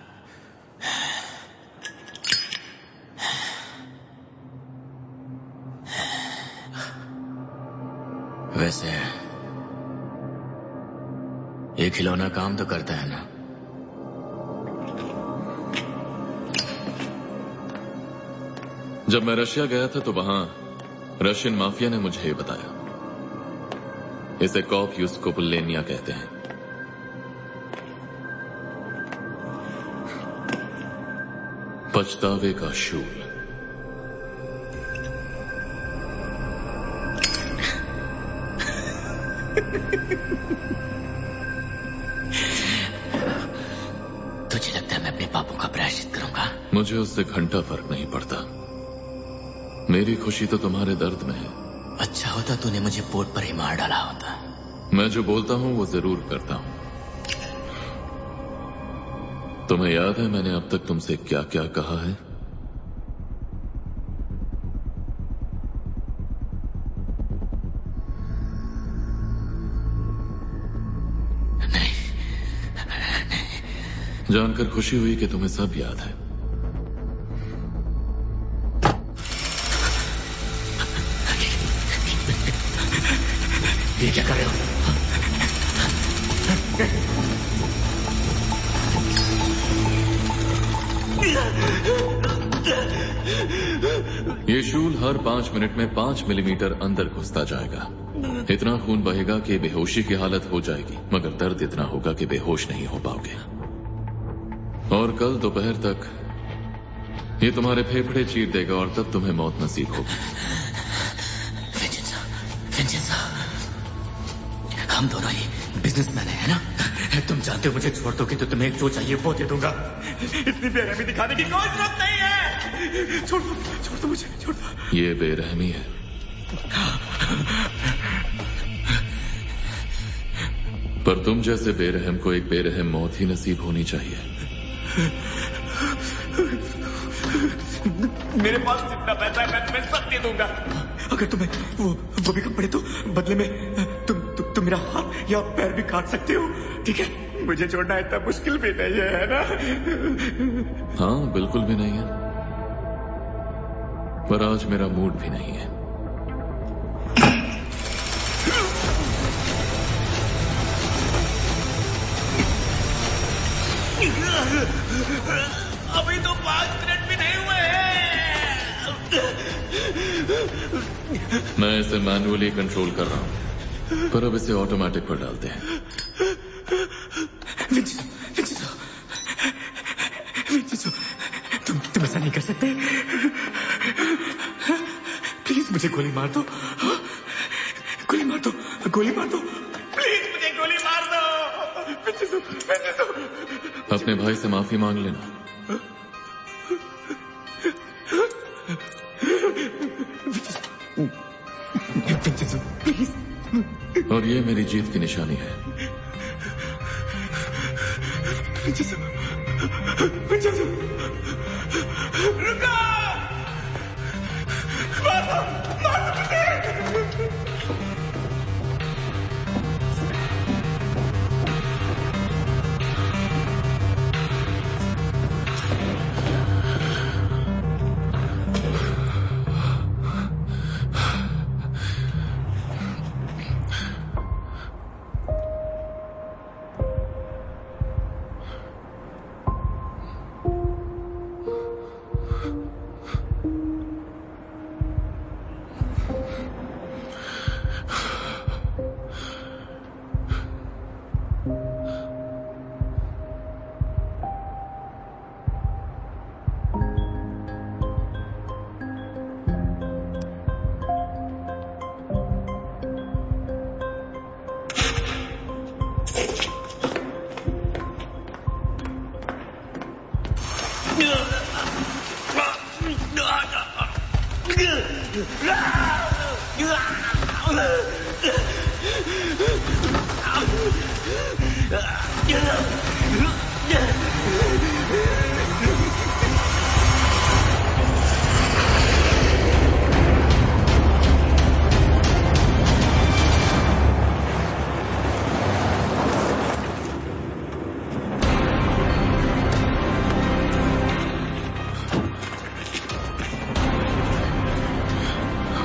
वैसे ये खिलौना काम तो करता है ना? जब मैं रशिया गया था तो वहां रशियन माफिया ने मुझे बताया। इसे कॉप यूस्कोपुलेनिया कहते हैं। पछतावे का शूल। तुझे लगता है मैं अपने पापों का प्रायश्चित करूंगा? मुझे उससे घंटा फर्क नहीं पड़ता। मेरी खुशी तो तुम्हारे दर्द में है। अच्छा होता तूने मुझे पोर्ट पर ही मार डाला होता। मैं जो बोलता हूं वो जरूर करता हूं। तुम्हें याद है मैंने अब तक तुमसे क्या क्या कहा है? जानकर खुशी हुई कि तुम्हें सब याद है। ये क्या कर रहे हो? ये शूल हर 5 मिनट में 5 मिलीमीटर अंदर घुसता जाएगा। इतना खून बहेगा कि बेहोशी की हालत हो जाएगी, मगर दर्द इतना होगा कि बेहोश नहीं हो पाओगे। और कल दोपहर तक ये तुम्हारे फेफड़े चीर देगा और तब तुम्हें मौत नसीब होगी। हम दोनों ही बिजनेसमैन है ना? तुम जानते हो मुझे छोड़ दोगे तो तुम्हें जो चाहिए वो दे दूंगा। इतनी बेरहमी दिखाने की कोई जरूरत नहीं है। छोड़ दो मुझे, छोड़ दो। ये बेरहमी है। पर तुम जैसे बेरहम को एक बेरहम मौत ही नसीब होनी चाहिए। मेरे पास जितना पैसा है मैं तुम्हें सब दे दूंगा। अगर तुम्हें वो भी कम पड़े तो बदले में तुम मेरा हाथ या पैर भी काट सकते हो, ठीक है? मुझे छोड़ना इतना मुश्किल भी नहीं है ना? हाँ, बिल्कुल भी नहीं है। पर आज मेरा मूड भी नहीं है। अभी तो 5 मिनट भी नहीं हुए हैं। मैं इसे मैनुअली कंट्रोल कर रहा हूं, पर अब इसे ऑटोमेटिक पर डालते हैं। तुम ऐसा नहीं कर सकते। मुझे गोली मार दो, गोली मार दो, गोली मार दो, प्लीज मुझे गोली मार दो। अपने भाई से माफी मांग लेना। और ये मेरी जीत की निशानी है। रुको! मारो! मारो मुझे!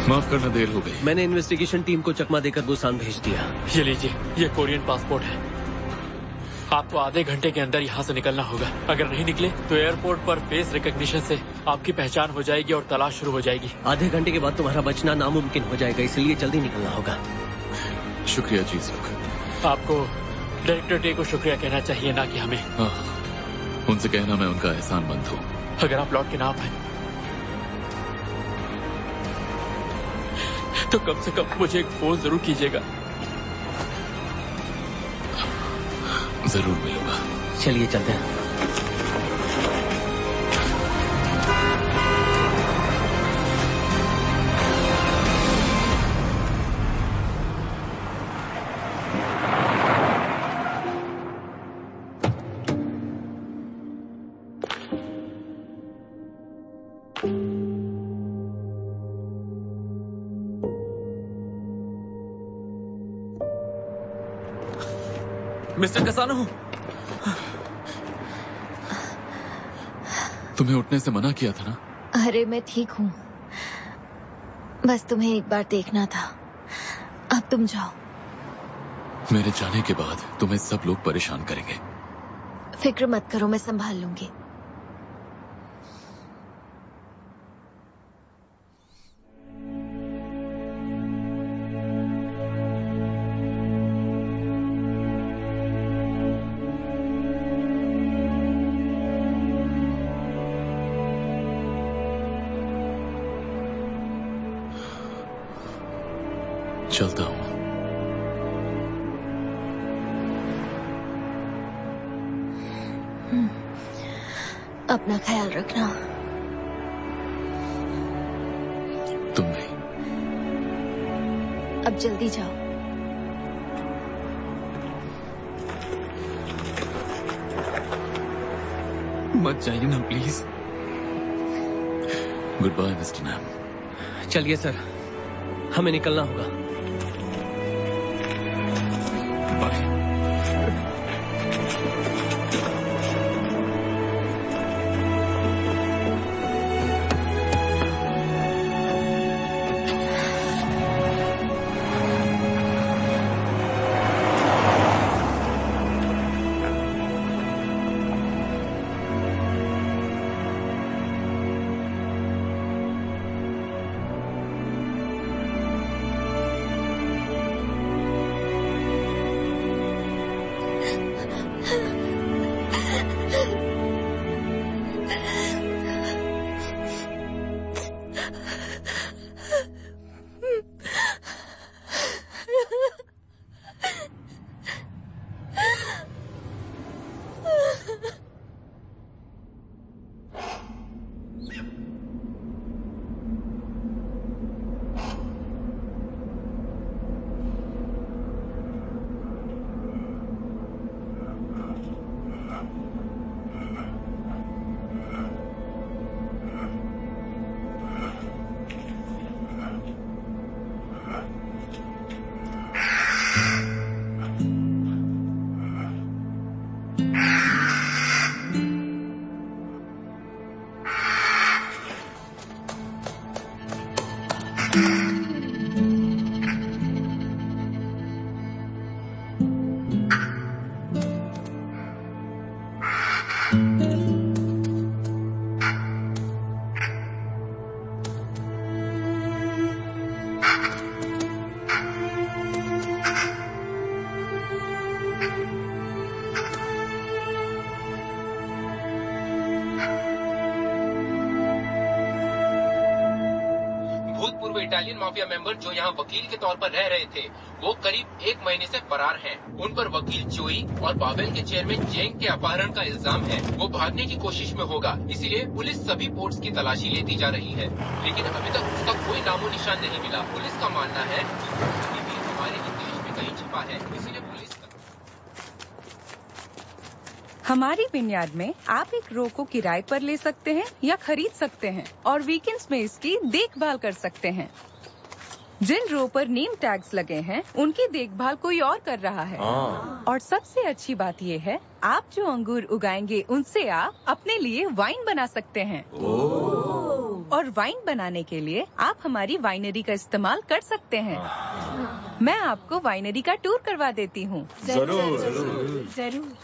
माफ करना, देर हो गई। मैंने इन्वेस्टिगेशन टीम को चकमा देकर बुसान भेज दिया। ये लीजिए, ये कोरियन पासपोर्ट है। आपको आधे घंटे के अंदर यहाँ से निकलना होगा। अगर नहीं निकले तो एयरपोर्ट पर फेस रिकॉग्निशन से आपकी पहचान हो जाएगी और तलाश शुरू हो जाएगी। आधे घंटे के बाद तुम्हारा बचना नामुमकिन हो जाएगा, इसलिए जल्दी निकलना होगा। शुक्रिया जी सुख। आपको डायरेक्टर डे को शुक्रिया कहना चाहिए, ना कि हमें। उनसे कहना मैं उनका एहसानमंद हूँ। अगर आप लौट के ना पाए तो कम से कम मुझे एक फोन जरूर कीजिएगा। जरूर मिलूंगा। चलिए चलते हैं। मिस्टर कसानो, तुम्हें उठने से मना किया था ना? अरे मैं ठीक हूँ, बस तुम्हें एक बार देखना था। अब तुम जाओ। मेरे जाने के बाद तुम्हें सब लोग परेशान करेंगे। फिक्र मत करो, मैं संभाल लूंगी। चलता हूँ। अपना ख्याल रखना। तुम भी। अब जल्दी जाओ। मत जाइए ना प्लीज। गुड बाय मिस्टर नैम। चलिए सर, हमें निकलना होगा। इटालियन माफिया मेंबर जो यहाँ वकील के तौर पर रह रहे थे, वो करीब 1 महीने से फरार हैं। उन पर वकील चोई और बावेल के चेयरमैन जेंग के अपहरण का इल्जाम है। वो भागने की कोशिश में होगा, इसीलिए पुलिस सभी पोर्ट्स की तलाशी लेती जा रही है, लेकिन अभी तक उसका कोई नामो निशान नहीं मिला। पुलिस का मानना है कि अभी भी हमारे ही देश में कहीं छिपा है, इसीलिए पुलिस हमारी विनयार्ड में आप एक रो को किराए पर ले सकते हैं या खरीद सकते हैं और वीकेंड्स में इसकी देखभाल कर सकते हैं। जिन रो पर नेम टैग्स लगे हैं उनकी देखभाल कोई और कर रहा है। और सबसे अच्छी बात ये है, आप जो अंगूर उगाएंगे उनसे आप अपने लिए वाइन बना सकते हैं। और वाइन बनाने के लिए आप हमारी वाइनरी का इस्तेमाल कर सकते हैं। मैं आपको वाइनरी का टूर करवा देती हूँ। जरूर।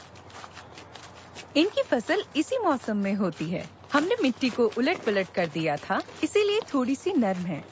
इनकी फसल इसी मौसम में होती है। हमने मिट्टी को उलट पलट कर दिया था, इसीलिए थोड़ी सी नरम है।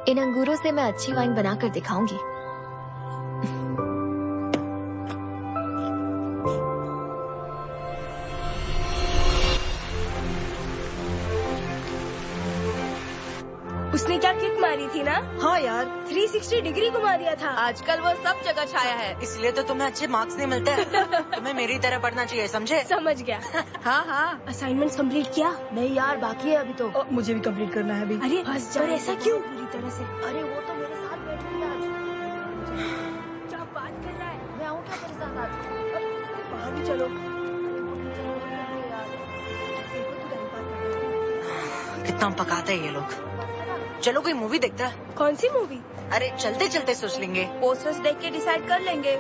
इन अंगूरों से मैं अच्छी वाइन बनाकर दिखाऊंगी। उसने क्या किक मारी थी ना? हाँ यार, 360 डिग्री घुमा दिया था। आजकल वो सब जगह छाया है, इसलिए तो तुम्हें अच्छे मार्क्स नहीं मिलते। तुम्हें मेरी तरह पढ़ना चाहिए, समझे? समझ गया। हाँ हाँ। असाइनमेंट कंप्लीट किया? नहीं यार, बाकी है अभी तो। मुझे भी कंप्लीट करना है अभी। अरे पर ऐसा क्यों? पूरी तरह से। अरे वो तो मेरे साथ बैठी है आज। क्या बात कर रहा है? मैं आऊँ क्या तेरे साथ आज? बाहर भी चलो। कितना पकाते हैं ये लोग। चलो कोई मूवी देखते हैं। कौन सी मूवी? अरे चलते चलते सोच लेंगे। पोस्टर्स देख के डिसाइड कर लेंगे।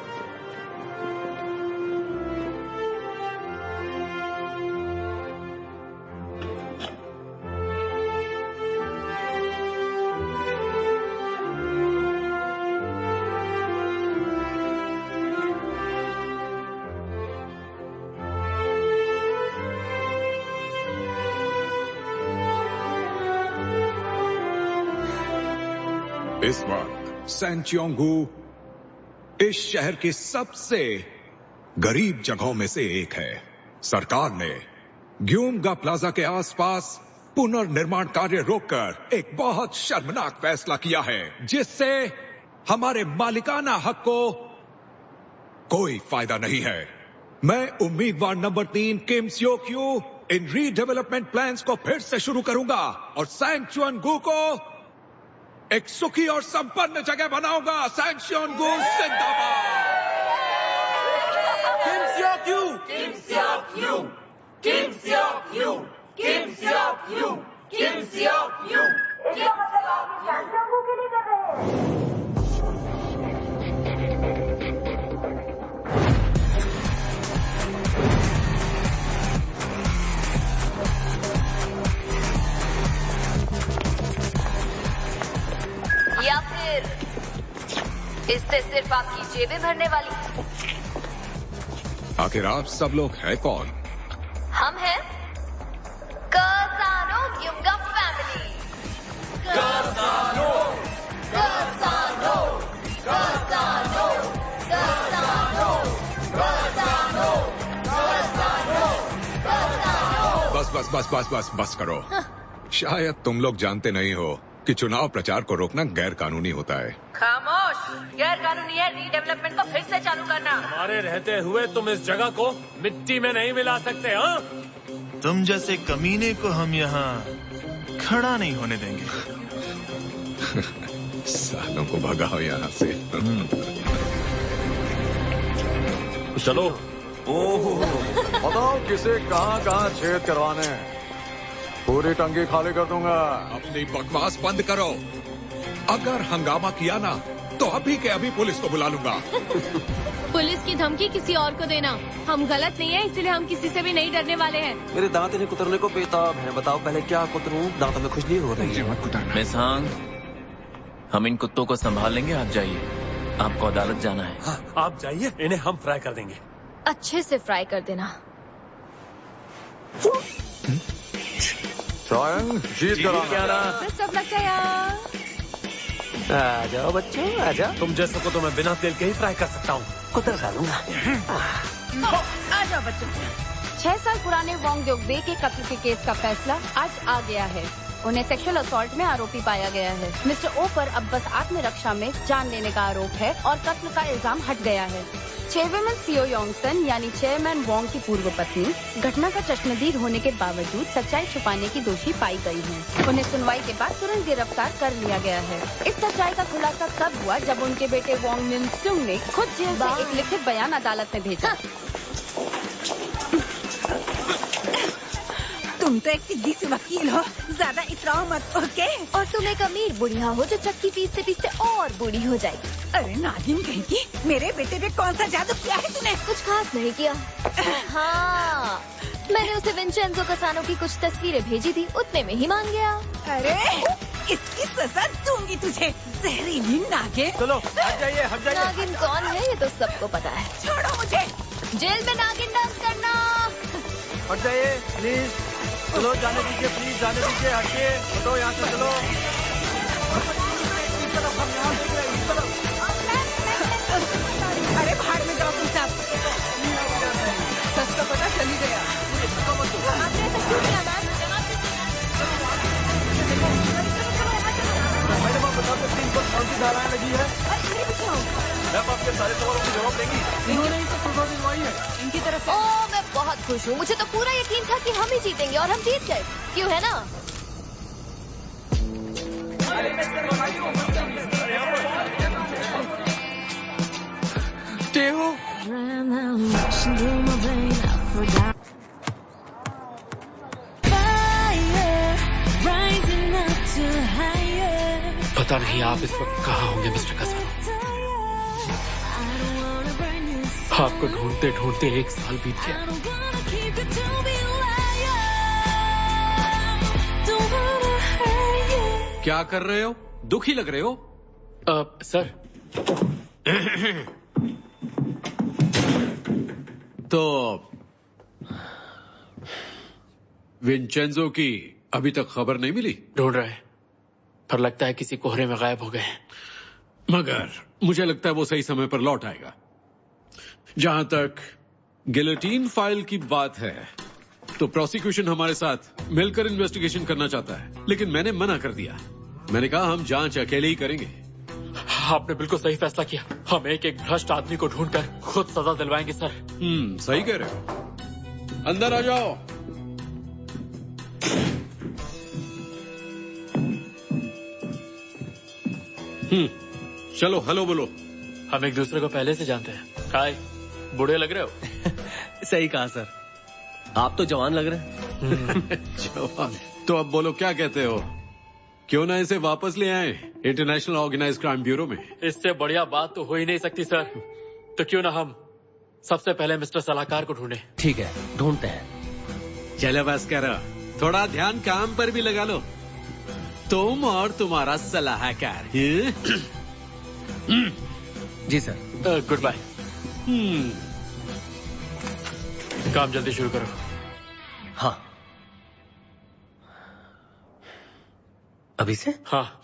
इस वक्त सैंचियोंगू इस शहर की सबसे गरीब जगहों में से एक है। सरकार ने ग्यूमगा प्लाजा के आसपास पुनर्निर्माण कार्य रोककर एक बहुत शर्मनाक फैसला किया है, जिससे हमारे मालिकाना हक को कोई फायदा नहीं है। मैं उम्मीदवार नंबर 3 किम सियो क्यू इन रीडेवलपमेंट प्लान्स को फिर से शुरू करूंगा और सैंचियोंगू को एक सुखी और संपन्न जगह बनाऊंगा। सैंचियोंगू जिंदाबाद। किम सियो क्यू, किम सियो क्यू, किम सियो क्यू, किम सियो क्यू, किम सियो क्यू। इसका मतलब आप सैंचियोंगू के लिए कर रहे हैं। या फिर इससे सिर्फ आपकी जेबें भरने वाली है? आखिर आप सब लोग हैं कौन? हम हैं कसानो ग्यूमगा फैमिली। बस बस बस बस बस करो। शायद तुम लोग जानते नहीं हो कि चुनाव प्रचार को रोकना गैर कानूनी होता है। खामोश, गैर कानूनी है रीडेवलपमेंट को फिर से चालू करना। हमारे रहते हुए तुम इस जगह को मिट्टी में नहीं मिला सकते। हाँ, तुम जैसे कमीने को हम यहाँ खड़ा नहीं होने देंगे। सालों को भगाओ यहाँ से। चलो। ओहो, बताओ किसे कहाँ कहाँ छेद करवाने हैं। पूरी टंकी खाली कर दूंगा। अपनी बकवास बंद करो। अगर हंगामा किया ना तो अभी के अभी पुलिस को बुला लूंगा। पुलिस की धमकी किसी और को देना हम गलत नहीं है, इसलिए हम किसी से भी नहीं डरने वाले हैं। मेरे दांत इन्हें कुतरने को बेताब है। बताओ पहले क्या कुतरूं? दांतों में खुजली हो रही है। मिस हांग, हम इन कुत्तों को संभाल लेंगे। आप जाइए, आपको अदालत जाना है। हाँ, आप जाइए, इन्हें हम फ्राई कर देंगे। अच्छे से फ्राई कर देना। जीत कर आना। सब लगता है। आ जाओ बच्चों, आ जाओ। तुम जैसे को तो मैं बिना तेल के ही फ्राई कर सकता हूँ। कुतर डालूंगा। आ जाओ बच्चों। 6 साल पुराने वोंग योक बे के कत्ल के केस का फैसला आज आ गया है। उन्हें सेक्सुअल असॉल्ट में आरोपी पाया गया है। मिस्टर ओ पर अब बस आत्मरक्षा में जान लेने का आरोप है और कत्ल का इल्जाम हट गया है। चेयरमैन सियो योंगसन यानी चेयरमैन वोंग की पूर्व पत्नी घटना का चश्मदीद होने के बावजूद सच्चाई छुपाने की दोषी पाई गई हैं। उन्हें सुनवाई के बाद तुरंत गिरफ्तार कर लिया गया है। इस सच्चाई का खुलासा तब हुआ जब उनके बेटे वोंग मिन सुंग ने खुद जेल से एक लिखित बयान अदालत में भेजा। तुम तो एक सीधी सी वकील हो, ज्यादा इतराओ मत। ओके? और तुम एक अमीर बुढ़िया हो जो चक्की पीसते पीसते और बूढ़ी हो जाएगी। अरे नागिन कहीं की, मेरे बेटे पे कौन सा जादू किया है तूने? कुछ खास नहीं किया। हाँ, मैंने उसे विंचेंजो कसानो की कुछ तस्वीरें भेजी थी, उतने में ही मान गया। अरे इसकी सजा दूंगी तुझे, जहरीली नागिन। चलो हट जाइए, हट जाइए। नागिन कौन है ये तो सबको पता है। छोड़ो मुझे। जेल में नागिन डांस करना। हट जाइए प्लीज। चलो जाने दीजिए, प्लीज जाने दीजिए। हटिए, हटो यहाँ से। चलो अरे भाड़ में जाओ तुम सब। सच का पता चल ही गया। मैडम आप बता सकते हैं इन पर कौन सी धाराएं लगी है? मैम आपके सारे सवालों के जवाब देंगी। इन्होंने तो सजा दिलवाई है इनकी तरफ से। ओह, मैं बहुत खुश हूँ। मुझे तो पूरा यकीन था कि हम ही जीतेंगे और हम जीत गए। क्यों है ना? पता नहीं आप इस वक्त कहाँ होंगे मिस्टर कसानो। आपको ढूंढते ढूंढते 1 साल बीत गया। क्या कर रहे हो? दुखी लग रहे हो? सर तो विंचेंजो की अभी तक खबर नहीं मिली? ढूंढ रहे हैं, पर लगता है किसी कोहरे में गायब हो गए हैं। मगर मुझे लगता है वो सही समय पर लौट आएगा। जहां तक गिलोटीन फाइल की बात है तो प्रोसिक्यूशन हमारे साथ मिलकर इन्वेस्टिगेशन करना चाहता है, लेकिन मैंने मना कर दिया। मैंने कहा हम जांच अकेले ही करेंगे। आपने बिल्कुल सही फैसला किया। हम एक एक भ्रष्ट आदमी को ढूंढकर खुद सजा दिलवाएंगे सर। सही कह रहे हो। अंदर आ जाओ। चलो हेलो बोलो। हम एक दूसरे को पहले से जानते हैं। हाय, बूढ़े लग रहे हो। सही कहा सर, आप तो जवान लग रहे हैं। जवान? तो अब बोलो क्या कहते हो? क्यों ना इसे वापस ले आए इंटरनेशनल ऑर्गेनाइज्ड क्राइम ब्यूरो में? इससे बढ़िया बात तो हो ही नहीं सकती सर। तो क्यों ना हम सबसे पहले मिस्टर सलाहकार को ढूंढे। ठीक है, ढूंढते हैं। चलो बस करो, थोड़ा ध्यान काम पर भी लगा लो। तुम और तुम्हारा सलाहकार। जी सर। Good bye. काम जल्दी शुरू करो। हाँ, अभी से? हाँ।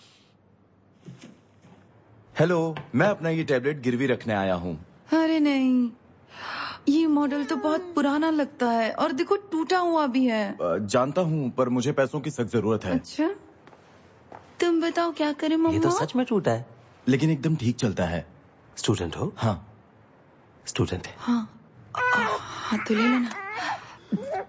हेलो, मैं अपना ये टैबलेट गिरवी रखने आया हूँ। अरे नहीं, ये मॉडल तो बहुत पुराना लगता है और देखो टूटा हुआ भी है। जानता हूँ, पर मुझे पैसों की सख्त जरूरत है। अच्छा, तुम बताओ क्या करें मम्मा? ये तो सच में टूटा है, लेकिन एकदम ठीक चलता है। स्टूडेंट हो? हाँ, स्टूडेंट है। हाँ हाँ, तो ले लेना।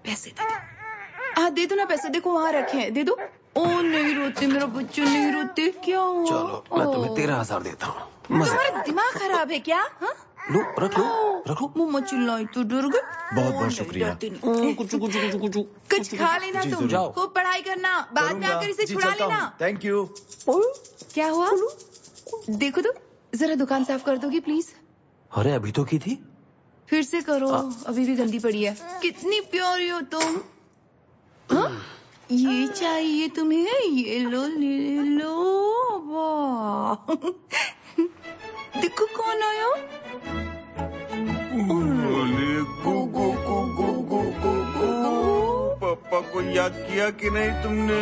पैसे दे दो। हाँ दे दो ना पैसे, देखो वहाँ रखे हैं, दे दो। ओ नहीं रोते, मेरा बच्चा नहीं रोते, क्या हुआ? चलो मैं तुम्हें 13,000 देता हूँ। तुम्हारा दिमाग खराब है क्या? हाँ? लो रख लो रख लो। मम्मा चिल्लाई तो डर गई। बहुत बहुत शुक्रिया। कुछ खा लेना तुम, खूब पढ़ाई करना, बाद में आकर इसे छुड़ा लेना। Thank you. क्या हुआ? देखो तो, जरा दुकान साफ कर दोगी प्लीज? अरे अभी तो की थी। फिर से करो, अभी भी गंदी पड़ी है। कितनी प्यारी हो तुम। हाँ? ये चाहिए तुम्हें, ये लो ले लो। वाह, देखो कौन आया। पापा को याद किया कि नहीं तुमने?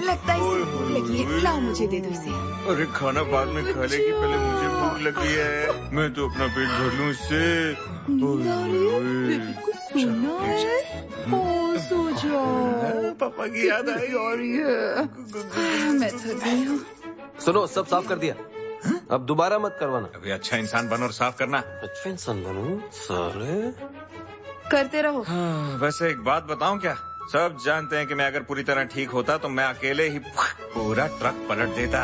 लगता है इसे भूख लगी है, लाओ मुझे दे दो इसे। अरे खाना बाद में खा लेगी, पहले मुझे भूख लगी है। मैं तो अपना पेट भर लूं इससे। सोना है, सो जाओ। पापा की याद आई और ये मैं थक गई हूँ। सुनो, सब साफ कर दिया, अब दोबारा मत करवाना। अभी अच्छा इंसान बनो और साफ करना। अच्छा इंसान बनो साले। करते रहो। हाँ, वैसे एक बात बताऊं क्या? सब जानते हैं कि मैं अगर पूरी तरह ठीक होता तो मैं अकेले ही पूरा ट्रक पलट देता।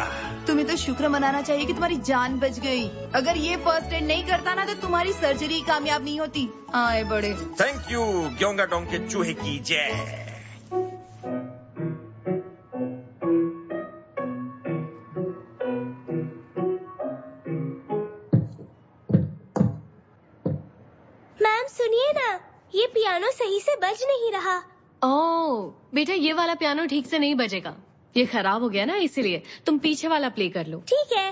तुम्हें तो शुक्र मनाना चाहिए कि तुम्हारी जान बच गई। अगर ये फर्स्ट एड नहीं करता ना तो तुम्हारी सर्जरी कामयाब नहीं होती। आए बड़े। थैंक यू ग्योंगा टोंग के चूहे की जय। मैम सुनिए ना, ये पियानो सही से बज नहीं रहा। ओह बेटा, ये वाला पियानो ठीक से नहीं बजेगा, ये खराब हो गया ना, इसीलिए तुम पीछे वाला प्ले कर लो। ठीक है।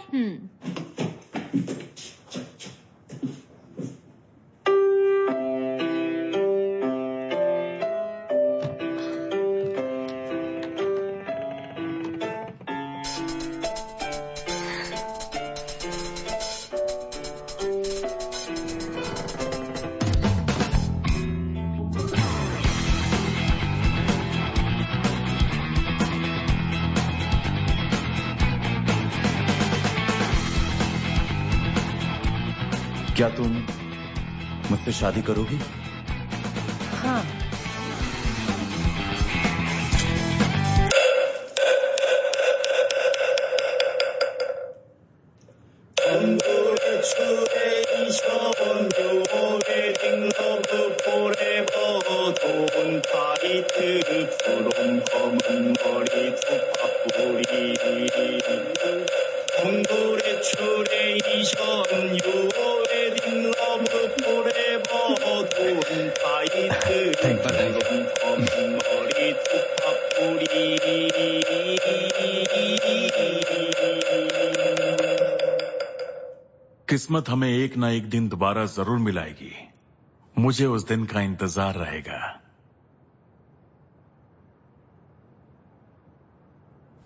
क्या तुम मुझसे शादी करोगी? हाँ। किस्मत हमें एक ना एक दिन दोबारा जरूर मिलाएगी। मुझे उस दिन का इंतजार रहेगा।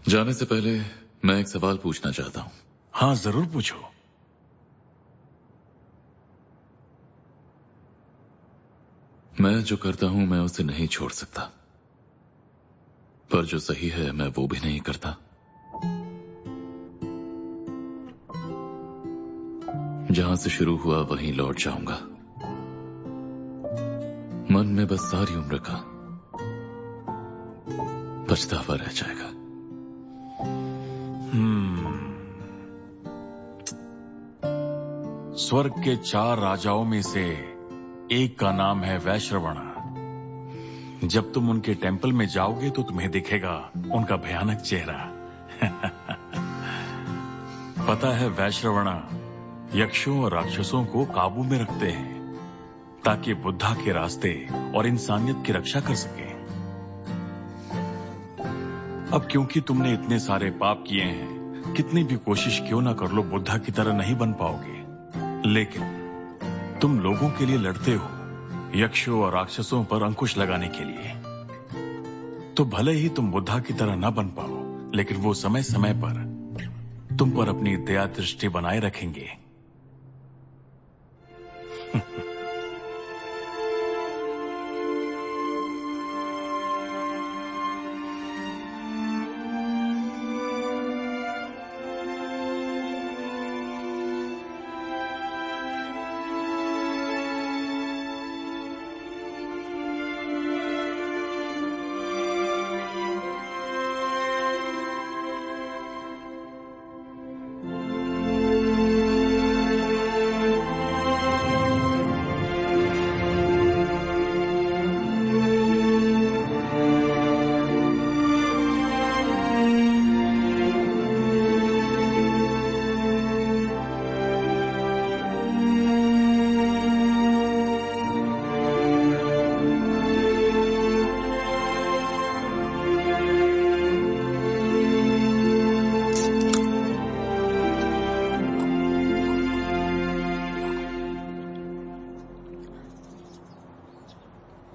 जाने से पहले मैं एक सवाल पूछना चाहता हूं। हाँ जरूर पूछो। मैं जो करता हूं मैं उसे नहीं छोड़ सकता, पर जो सही है मैं वो भी नहीं करता। जहां से शुरू हुआ वहीं लौट जाऊंगा। मन में बस सारी उम्र का पछतावा रह जाएगा। स्वर्ग के 4 राजाओं में से एक का नाम है वैश्रवण। जब तुम उनके टेंपल में जाओगे तो तुम्हें दिखेगा उनका भयानक चेहरा। पता है वैश्रवण यक्षों और राक्षसों को काबू में रखते हैं ताकि बुद्धा के रास्ते और इंसानियत की रक्षा कर सके। अब क्योंकि तुमने इतने सारे पाप किए हैं, कितनी भी कोशिश क्यों ना कर लो बुद्धा की तरह नहीं बन पाओगे। लेकिन तुम लोगों के लिए लड़ते हो, यक्षों और राक्षसों पर अंकुश लगाने के लिए। तो भले ही तुम बुद्धा की तरह ना बन पाओ, लेकिन वो समय समय पर तुम पर अपनी दया दृष्टि बनाए रखेंगे।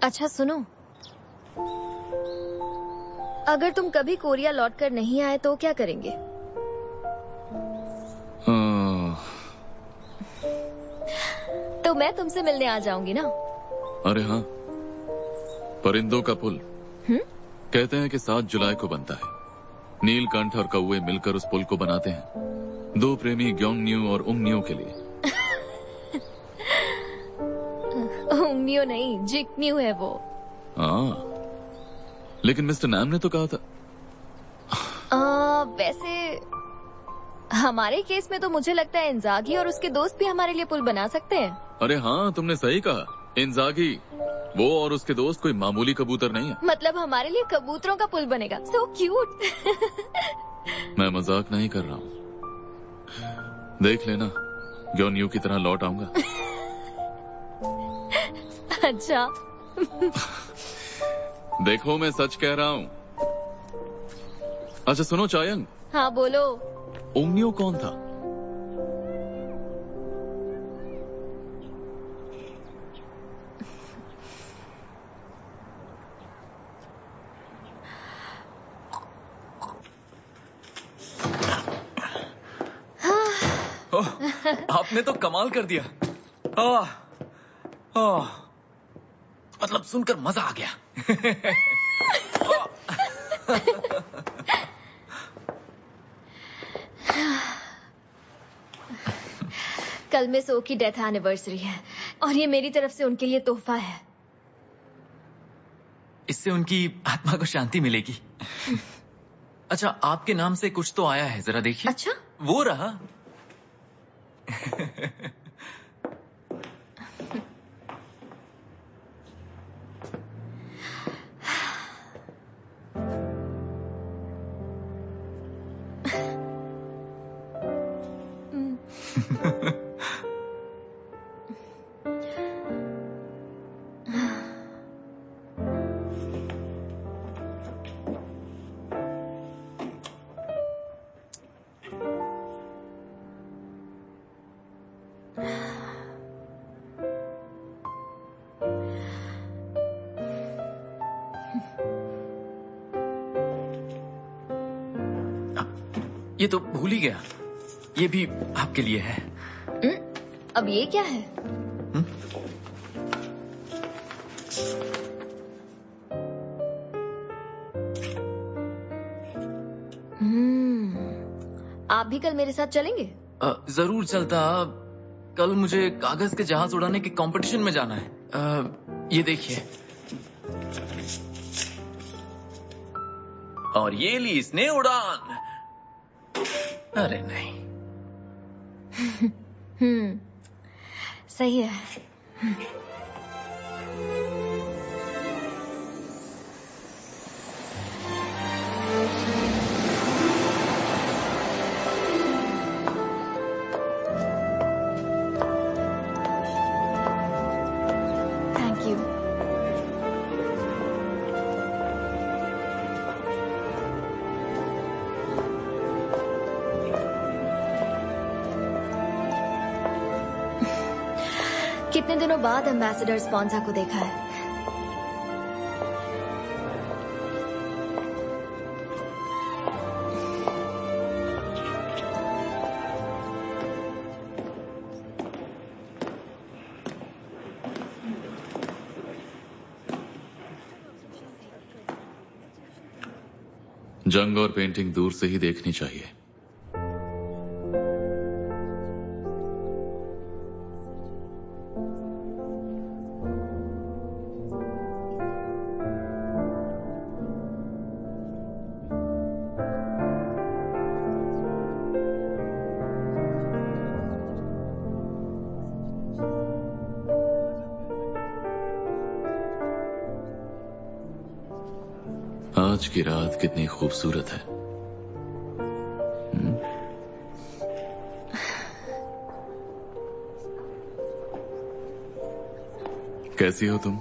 अच्छा सुनो, अगर तुम कभी कोरिया लौटकर नहीं आए तो क्या करेंगे? तो मैं तुमसे मिलने आ जाऊंगी ना? अरे हाँ, परिंदों का पुल कहते हैं कि 7 जुलाई को बनता है। नीलकंठ और कौवे मिलकर उस पुल को बनाते हैं, 2 प्रेमी ग्योंगन्यू और उंगन्यू के लिए। उंगन्यू नहीं, जिकन्यू है वो। हाँ, लेकिन मिस्टर नैम ने तो कहा था। वैसे हमारे केस में तो मुझे लगता है इंजागी और उसके दोस्त भी हमारे लिए पुल बना सकते हैं। अरे हाँ, तुमने सही कहा। इंजागी, वो और उसके दोस्त कोई मामूली कबूतर नहीं है। मतलब हमारे लिए कबूतरों का पुल बनेगा। So cute. मैं मजाक नहीं कर रहा हूँ। देख लेना, ग्योंगन्यू की तरह लौट आऊंगा। अच्छा। देखो, मैं सच कह रहा हूँ। अच्छा सुनो चायंग। हाँ बोलो। उंगन्यू कौन था? आपने तो कमाल कर दिया। मतलब सुनकर मजा आ गया। कल मिस ओ की डेथ एनिवर्सरी है और ये मेरी तरफ से उनके लिए तोहफा है। इससे उनकी आत्मा को शांति मिलेगी। अच्छा, आपके नाम से कुछ तो आया है, जरा देखिए। अच्छा, वो रहा। ये तो भूल ही गया, ये भी आपके लिए है। अब ये क्या है? आप भी कल मेरे साथ चलेंगे? जरूर चलता। कल मुझे कागज के जहाज उड़ाने के कंपटीशन में जाना है। ये देखिए। और ये ली इसने उड़ान। अरे नहीं। सही है। Thank you. कितने दिनों बाद एम्बेसडर स्पॉन्जा को देखा है। जंग और पेंटिंग दूर से ही देखनी चाहिए। आज की रात कितनी खूबसूरत है। कैसी हो तुम?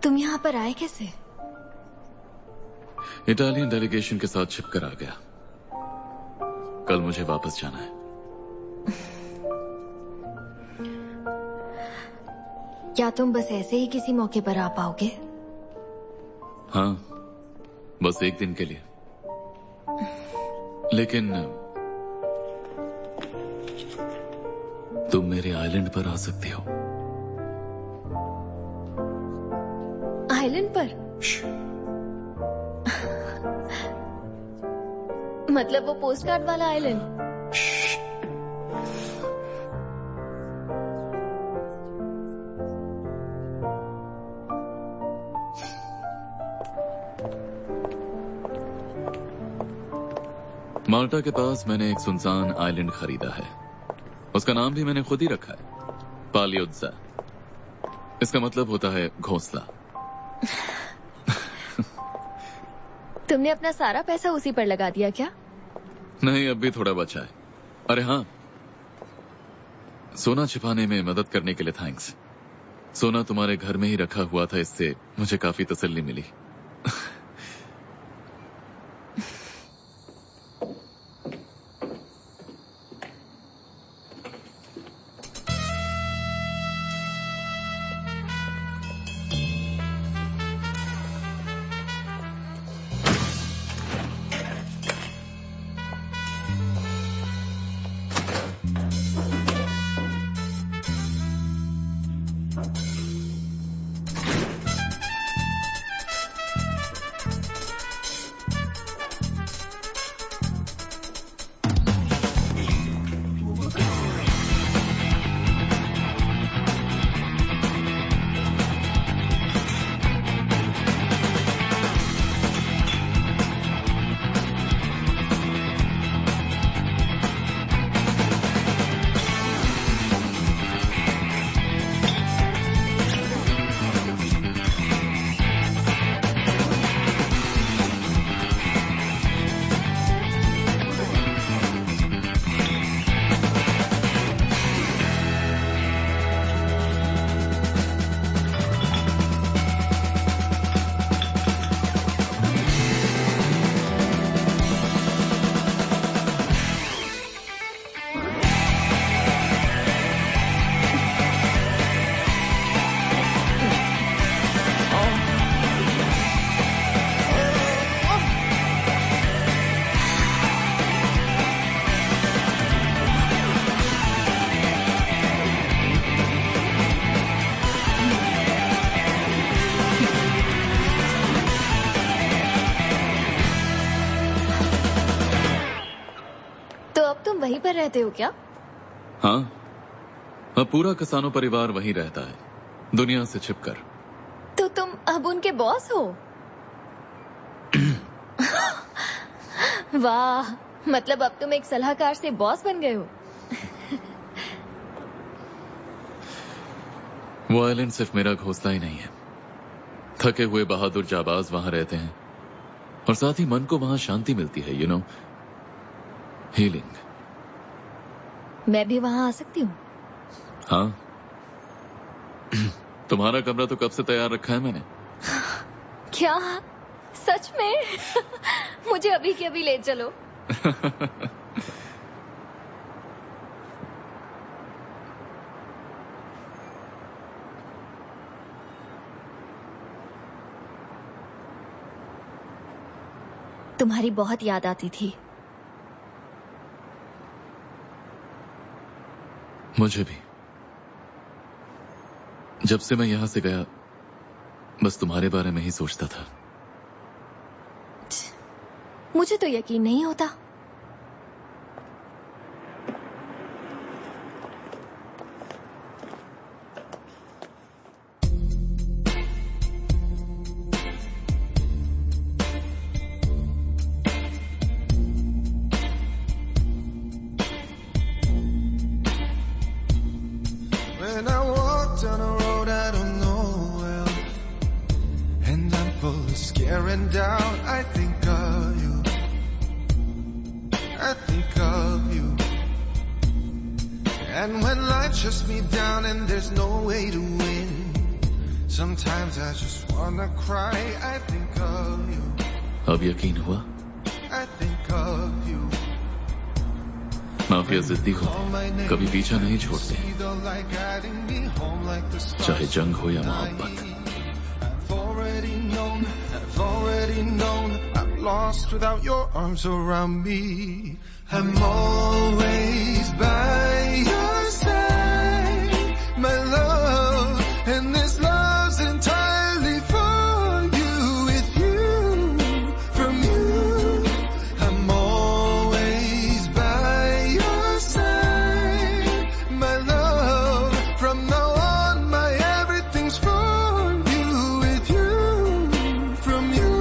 तुम यहाँ पर आए कैसे? इटालियन डेलीगेशन के साथ छिपकर आ गया। कल मुझे वापस जाना है। क्या तुम बस ऐसे ही किसी मौके पर आ पाओगे? हाँ, बस एक दिन के लिए। लेकिन तुम मेरे आइलैंड पर आ सकती हो। आइलैंड पर? मतलब वो पोस्ट कार्ड वाला आइलैंड? माल्टा के पास मैंने एक सुनसान आइलैंड खरीदा है। उसका नाम भी मैंने खुद ही रखा है, पालियोत्सा। इसका मतलब होता है घोंसला। तुमने अपना सारा पैसा उसी पर लगा दिया क्या? नहीं, अब भी थोड़ा बचा है। अरे हाँ, सोना छिपाने में मदद करने के लिए थैंक्स। सोना तुम्हारे घर में ही रखा हुआ था, इससे मुझे काफी तसल्ली मिली। वहीं पर रहते हो क्या? हाँ, अब पूरा कसानो परिवार वहीं रहता है, दुनिया से छिपकर। तो तुम अब उनके बॉस हो? वाह, मतलब अब तुम एक सलाहकार से बॉस बन गए हो। वो आइलैंड सिर्फ मेरा घोंसला ही नहीं है। थके हुए बहादुर जाबाज वहां रहते हैं और साथ ही मन को वहां शांति मिलती है, यू नो, हीलिंग। मैं भी वहां आ सकती हूँ? हाँ, तुम्हारा कमरा तो कब से तैयार रखा है मैंने। क्या सच में? मुझे अभी के अभी ले चलो। तुम्हारी बहुत याद आती थी। मुझे भी। जब से मैं यहां से गया बस तुम्हारे बारे में ही सोचता था। मुझे तो यकीन नहीं होता। When I walk down a road I don't know well, and I'm full of scare and doubt, I think of you. I think of you. And when life shuts me down and there's no way to win, sometimes I just wanna cry. I think of you. अब यकीन हुआ? I think of you. Mafia जिद्दी होते, कभी पीछा नहीं छोड़ते, चाहे जंग हो या मोहब्बत। I've already known I'm lost without your arms around me. I'm always by your side, my love, and this love's entirely for you, with you, from you. I'm always by your side, my love, from now on my everything's for you, with you, from you.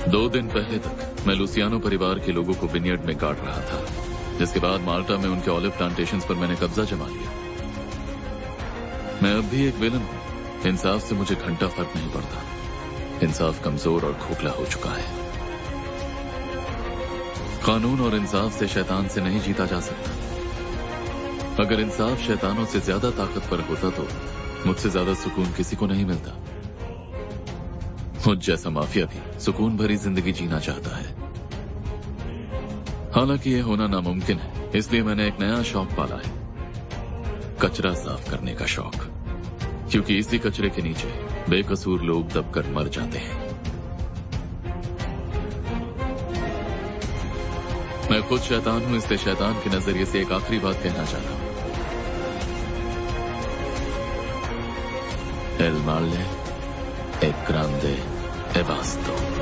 दो दिन पहले तक मैं लुसियानो परिवार के लोगों को विनियर्ड में काट रहा था, जिसके बाद माल्टा में उनके ऑलिव प्लांटेशंस पर मैंने कब्जा जमा लिया। मैं अब भी एक विलन हूं। इंसाफ से मुझे घंटा फर्क नहीं पड़ता। इंसाफ कमजोर और खोखला हो चुका है। कानून और इंसाफ से शैतान से नहीं जीता जा सकता। अगर इंसाफ शैतानों से ज्यादा ताकतवर होता तो मुझसे ज्यादा सुकून किसी को नहीं मिलता। मुझ जैसा माफिया भी सुकून भरी जिंदगी जीना चाहता है। हालांकि यह होना नामुमकिन है, इसलिए मैंने एक नया शौक पाला है, कचरा साफ करने का शौक। क्योंकि इसी कचरे के नीचे बेकसूर लोग दबकर मर जाते हैं। मैं खुद शैतान हूं, इसलिए शैतान के नजरिए से एक आखिरी बात कहना चाहता हूं। El male è grande e vasto.